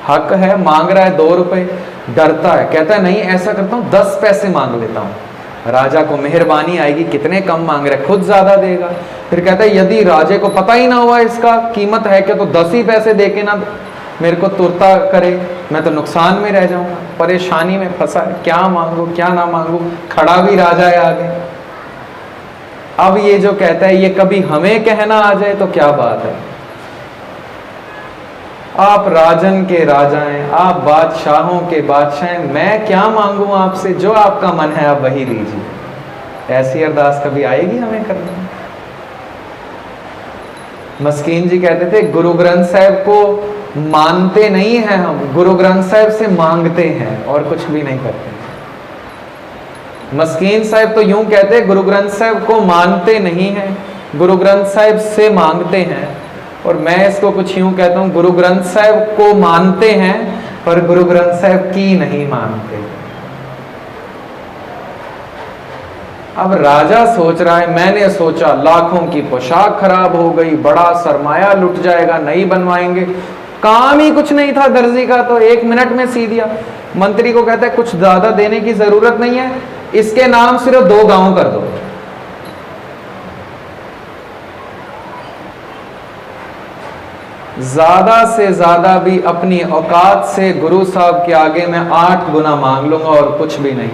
हक है, मांग रहा है 2 रुपए, डरता है, कहता है नहीं ऐसा करता हूं 10 पैसे मांग लेता हूं, राजा को मेहरबानी आएगी, कितने कम मांग रहा है, खुद ज्यादा देगा। फिर कहता है यदि राजे को पता ही ना हुआ इसका कीमत है क्या, तो 10 ही पैसे देके ना मेरे को तुरता करे, मैं तो नुकसान में रह जाऊंगा, परेशानी में फंसा है, क्या मांगू क्या ना मांगू। खड़ा भी राजा है आगे। अब ये जो कहता है, ये कभी हमें कहना आ जाए तो क्या बात है। आप राजन के राजा हैं, आप बादशाहों के बादशाह हैं, मैं क्या मांगू आपसे, जो आपका मन है आप वही दीजिए। ऐसी अरदास कभी आएगी हमें करने। मस्कीन जी कहते थे गुरु ग्रंथ साहब को मानते नहीं हैं हम, गुरु ग्रंथ साहब से मांगते हैं और कुछ भी नहीं करते। मस्कीन साहब तो यूं कहते, गुरु ग्रंथ साहब को मानते नहीं हैं, गुरु ग्रंथ साहब से मांगते हैं। और मैं इसको कुछ यूं कहता हूं, गुरु ग्रंथ साहब को मानते हैं पर गुरु ग्रंथ साहब की नहीं मानते। अब राजा सोच रहा है, मैंने सोचा लाखों की पोशाक खराब हो गई, बड़ा सरमाया लुट जाएगा, नहीं बनवाएंगे, काम ही कुछ नहीं था दर्जी का, तो 1 मिनट में सी दिया। मंत्री को कहता है कुछ ज्यादा देने की जरूरत नहीं है, इसके नाम सिर्फ 2 गांव कर दो। ज्यादा से ज्यादा भी अपनी औकात से गुरु साहब के आगे मैं 8 गुना मांग लूंगा और कुछ भी नहीं,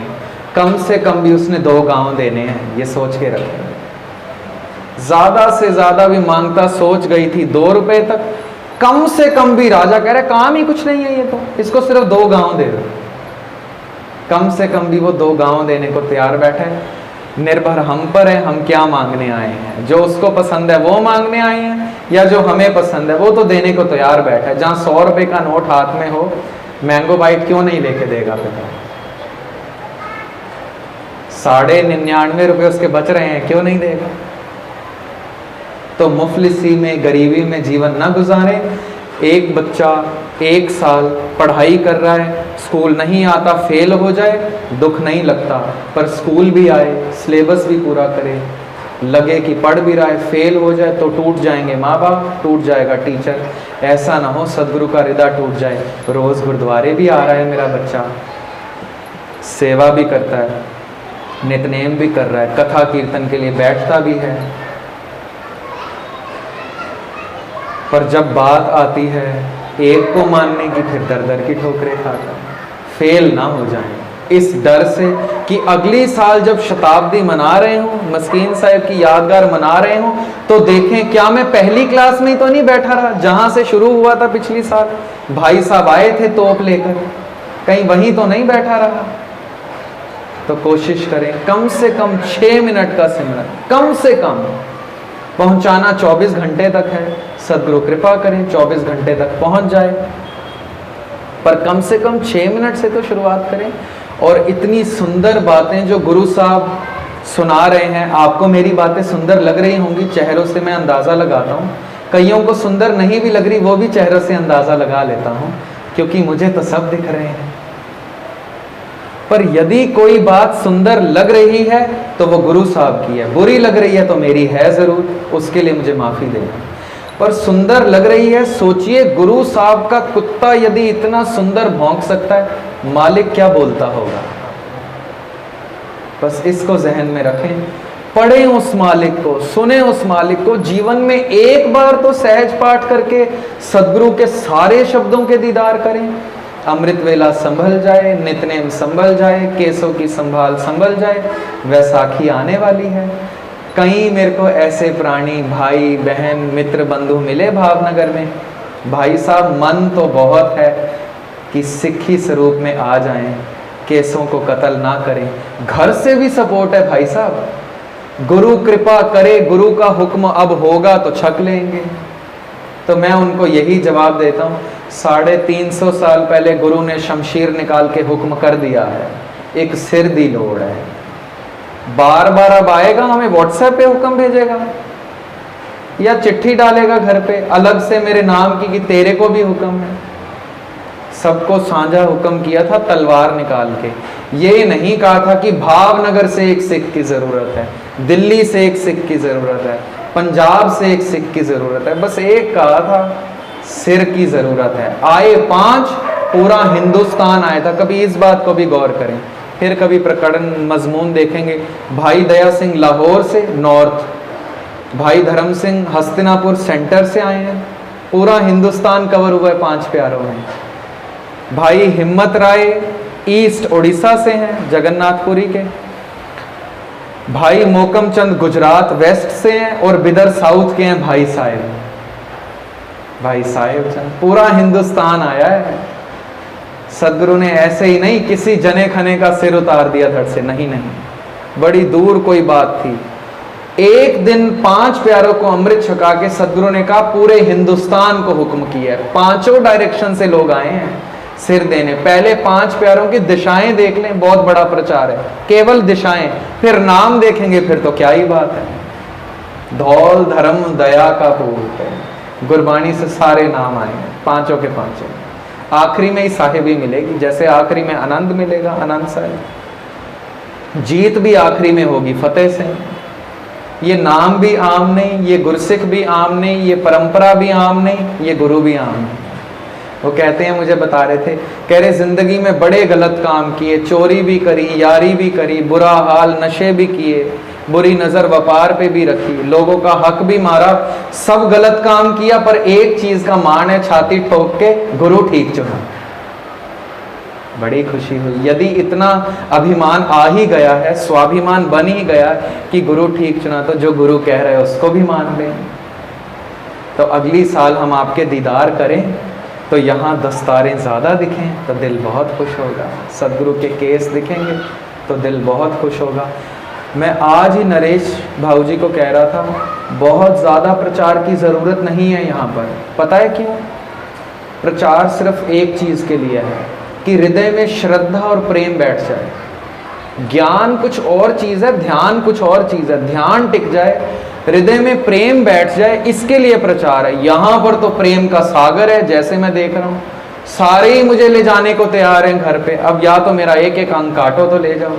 कम से कम भी उसने 2 गांव देने हैं, ये सोच के रखें। ज्यादा से ज्यादा भी मांगता सोच गई थी 2 रुपए तक, कम से कम भी राजा कह रहा है काम ही कुछ नहीं है ये तो, इसको सिर्फ 2 गांव दे दो। कम से कम भी वो 2 गांव देने को तैयार बैठा है। निर्भर हम पर है, हम क्या मांगने आए हैं, जो उसको पसंद है वो मांगने आए हैं, या जो हमें पसंद है वो तो देने को तैयार बैठा है। जहां 100 रुपए का नोट हाथ में हो, मैंगो बाइट क्यों नहीं लेके देगा पिता। 99.5 रुपए उसके बच रहे हैं, क्यों नहीं देगा। तो मुफलिसी में, गरीबी में जीवन न गुजारें। एक बच्चा 1 साल पढ़ाई कर रहा है, स्कूल नहीं आता, फेल हो जाए, दुख नहीं लगता, पर स्कूल भी आए, सिलेबस भी पूरा करे, लगे कि पढ़ भी रहा है, फेल हो जाए तो टूट जाएंगे माँ बाप, टूट जाएगा टीचर। ऐसा ना हो सदगुरु का हृदय टूट जाए। रोज़ गुरुद्वारे भी आ रहा है मेरा बच्चा, सेवा भी करता है, नितनेम भी कर रहा है, कथा कीर्तन के लिए बैठता भी है, पर जब बात आती है एक को मानने की, फिर दर दर की ठोकरें खाता है। फेल ना हो जाए इस डर से कि अगली साल जब शताब्दी मना रहे हूँ, मस्कीन साहब की यादगार मना रहे हूँ, तो देखें क्या मैं पहली क्लास में ही तो नहीं बैठा रहा जहां से शुरू हुआ था पिछली साल। भाई साहब आए थे तोप लेकर, कहीं वहीं तो नहीं बैठा रहा। तो कोशिश करें कम से कम 6 मिनट का सिमरन, कम से कम पहुंचाना 24 घंटे तक है। सदगुरु कृपा करें 24 घंटे तक पहुंच जाए, पर कम से कम 6 मिनट से तो शुरुआत करें। और इतनी सुंदर बातें जो गुरु साहब सुना रहे हैं, आपको मेरी बातें सुंदर लग रही होंगी, चेहरों से मैं अंदाज़ा लगाता हूँ। कईयों को सुंदर नहीं भी लग रही, वो भी चेहरों से अंदाज़ा लगा लेता हूँ, क्योंकि मुझे तो सब दिख रहे हैं। पर यदि कोई बात सुंदर लग रही है तो वो गुरु साहब की है, बुरी लग रही है तो मेरी है ज़रूर, उसके लिए मुझे माफ़ी देना। पर सुंदर लग रही है, सोचिए गुरु साहब का कुत्ता यदि इतना सुंदर भौंक सकता है, मालिक क्या बोलता होगा। बस इसको जहन में रखें, पढ़ें उस मालिक को, सुने उस मालिक को, जीवन में एक बार तो सहज पाठ करके सदगुरु के सारे शब्दों के दीदार करें। अमृत वेला संभल जाए, नितनेम संभल जाए, केसों की संभाल संभल जाए। वैसाखी आने वाली है, कई मेरे को ऐसे प्राणी भाई बहन मित्र बंधु मिले भावनगर में। भाई साहब मन तो बहुत है कि सिक्खी स्वरूप में आ जाएं, केसों को कत्ल ना करें। घर से भी सपोर्ट है भाई साहब, गुरु कृपा करे, गुरु का हुक्म अब होगा तो छक लेंगे। तो मैं उनको यही जवाब देता हूँ, 350 साल पहले गुरु ने शमशीर निकाल के हुक्म कर दिया है, एक सिर दी लोड़ है। बार बार अब आएगा, हमें व्हाट्सएप पे हुक्म भेजेगा या चिट्ठी डालेगा घर पे अलग से मेरे नाम की कि तेरे को भी हुक्म है। सबको साझा हुक्म किया था तलवार निकाल के। ये नहीं कहा था कि भावनगर से एक सिख की जरूरत है, दिल्ली से एक सिख की जरूरत है, पंजाब से एक सिख की जरूरत है, बस एक कहा था सिर की जरूरत है। आए 5, पूरा हिंदुस्तान आया था। कभी इस बात को भी गौर करें, फिर कभी प्रकरण मजमून देखेंगे। भाई दया सिंह लाहौर से नॉर्थ, भाई धर्म सिंह हस्तिनापुर सेंटर से आए हैं, पूरा हिंदुस्तान कवर हुआ है 5 प्यारों में। भाई हिम्मत राय ईस्ट उड़ीसा से हैं, जगन्नाथपुरी के। भाई मोकम चंद गुजरात वेस्ट से हैं, और बिदर साउथ के हैं भाई साहेब। भाई साहेब चंद, पूरा हिंदुस्तान आया है। सदगुरु ने ऐसे ही नहीं किसी जने खने का सिर उतार दिया धड़ से, नहीं नहीं, बड़ी दूर कोई बात थी। एक दिन 5 प्यारों को अमृत छका के सदगुरु ने कहा पूरे हिंदुस्तान को हुक्म किया है। 5 डायरेक्शन से लोग आए हैं सिर देने। पहले 5 प्यारों की दिशाएं देख लें, बहुत बड़ा प्रचार है, केवल दिशाएं, फिर नाम देखेंगे फिर तो क्या ही बात है। धौल धर्म दया का पूत है, गुरबाणी से सारे नाम आए हैं, 5 के 5। आखिरी में ही साहिबी मिलेगी, जैसे आखिरी में आनंद मिलेगा, आनंद साहिब। जीत भी आखिरी में होगी फतेह से। ये नाम भी आम नहीं, ये गुरसिख भी आम नहीं, ये परंपरा भी आम नहीं, ये गुरु भी आम नहीं। वो कहते हैं, मुझे बता रहे थे, कह रहे जिंदगी में बड़े गलत काम किए, चोरी भी करी, यारी भी करी, बुरा हाल नशे भी किए, बुरी नजर व्यापार पे भी रखी, लोगों का हक भी मारा, सब गलत काम किया, पर एक चीज का मान है, छाती ठोक के गुरु ठीक चुना। बड़ी खुशी हुई। यदि इतना अभिमान आ ही गया है, स्वाभिमान बन ही गया कि गुरु ठीक चुना, तो जो गुरु कह रहे हैं उसको भी मान लें। तो अगली साल हम आपके दीदार करें तो यहाँ दस्तारें ज़्यादा दिखें तो दिल बहुत खुश होगा, सदगुरु के केस दिखेंगे तो दिल बहुत खुश होगा। मैं आज ही नरेश भाऊ जी को कह रहा था, बहुत ज़्यादा प्रचार की ज़रूरत नहीं है यहाँ पर। पता है क्यों? प्रचार सिर्फ एक चीज़ के लिए है कि हृदय में श्रद्धा और प्रेम बैठ जाए। ज्ञान कुछ और चीज़ है, ध्यान कुछ और चीज़ है। ध्यान टिक जाए, हृदय में प्रेम बैठ जाए, इसके लिए प्रचार है। यहां पर तो प्रेम का सागर है, जैसे मैं देख रहा हूं सारे ही मुझे ले जाने को तैयार हैं घर पे। अब या तो मेरा एक एक अंग काटो तो ले जाओ।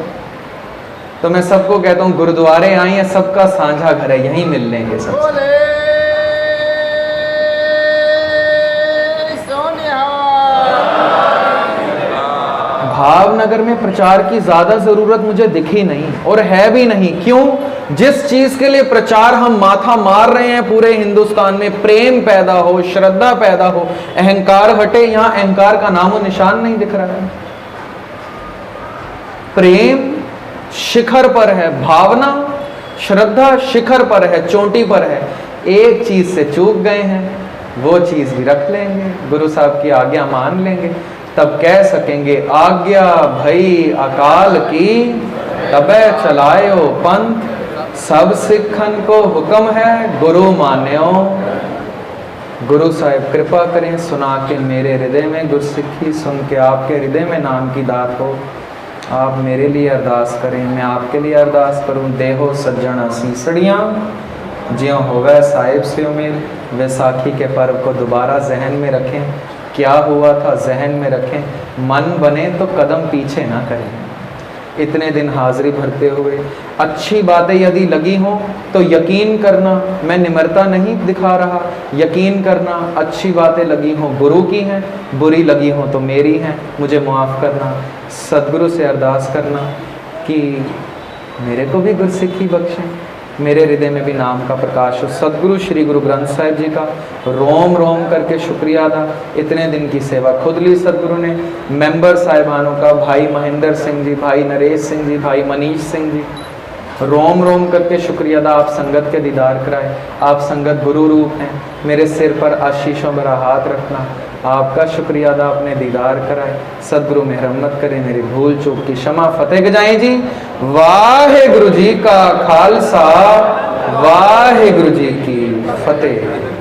तो मैं सबको कहता हूं गुरुद्वारे आइए, सबका साझा घर है, यहीं मिल लेंगे सब। भावनगर में प्रचार की ज्यादा जरूरत मुझे दिखी नहीं, और है भी नहीं। क्यों? जिस चीज के लिए प्रचार हम माथा मार रहे हैं पूरे हिंदुस्तान में, प्रेम पैदा हो, श्रद्धा पैदा हो, अहंकार हटे, यहां अहंकार का नामो निशान नहीं दिख रहा है। प्रेम शिखर पर है, भावना श्रद्धा शिखर पर है, चोटी पर है। एक चीज से चूक गए हैं, वो चीज भी रख लेंगे, गुरु साहब की आज्ञा मान लेंगे, तब कह सकेंगे आज्ञा भई अकाल की, तबे चलायो पंथ, सब सिखन को हुक्म है गुरु मान्यो। गुरु साहिब कृपा करें, सुना के मेरे हृदय में गुरसिक्खी, सुन के आपके हृदय में नाम की दात हो। आप मेरे लिए अरदास करें, मैं आपके लिए अरदास करूं। देहो सज्जन सीसड़ियाँ, ज्यों होवे साहिब से उम्मीद। वैसाखी के पर्व को दोबारा जहन में रखें, क्या हुआ था जहन में रखें। मन बने तो कदम पीछे ना करें। इतने दिन हाजिरी भरते हुए अच्छी बातें यदि लगी हों तो यकीन करना मैं निम्रता नहीं दिखा रहा, यकीन करना अच्छी बातें लगी हों गुरु की हैं, बुरी लगी हों तो मेरी हैं, मुझे माफ़ करना। सदगुरु से अरदास करना कि मेरे को भी गुरसिक्खी बख्शें, मेरे हृदय में भी नाम का प्रकाश हो। सदगुरु श्री गुरु ग्रंथ साहिब जी का रोम रोम करके शुक्रिया अदा। इतने दिन की सेवा खुद ली सदगुरु ने। मेंबर साहिबानों का, भाई महेंद्र सिंह जी, भाई नरेश सिंह जी, भाई मनीष सिंह जी, रोम रोम करके शुक्रिया अदा। आप संगत के दीदार कराए, आप संगत गुरु रूप हैं। मेरे सिर पर आशीषों भरा हाथ रखना, आपका शुक्रिया अदा, आपने दीदार कराए। सदगुरु मेहरमत करें, मेरी भूल चूक की क्षमा फतेह गजाएं जी। वाहे गुरु जी का खालसा, वाहे गुरु जी की फतेह।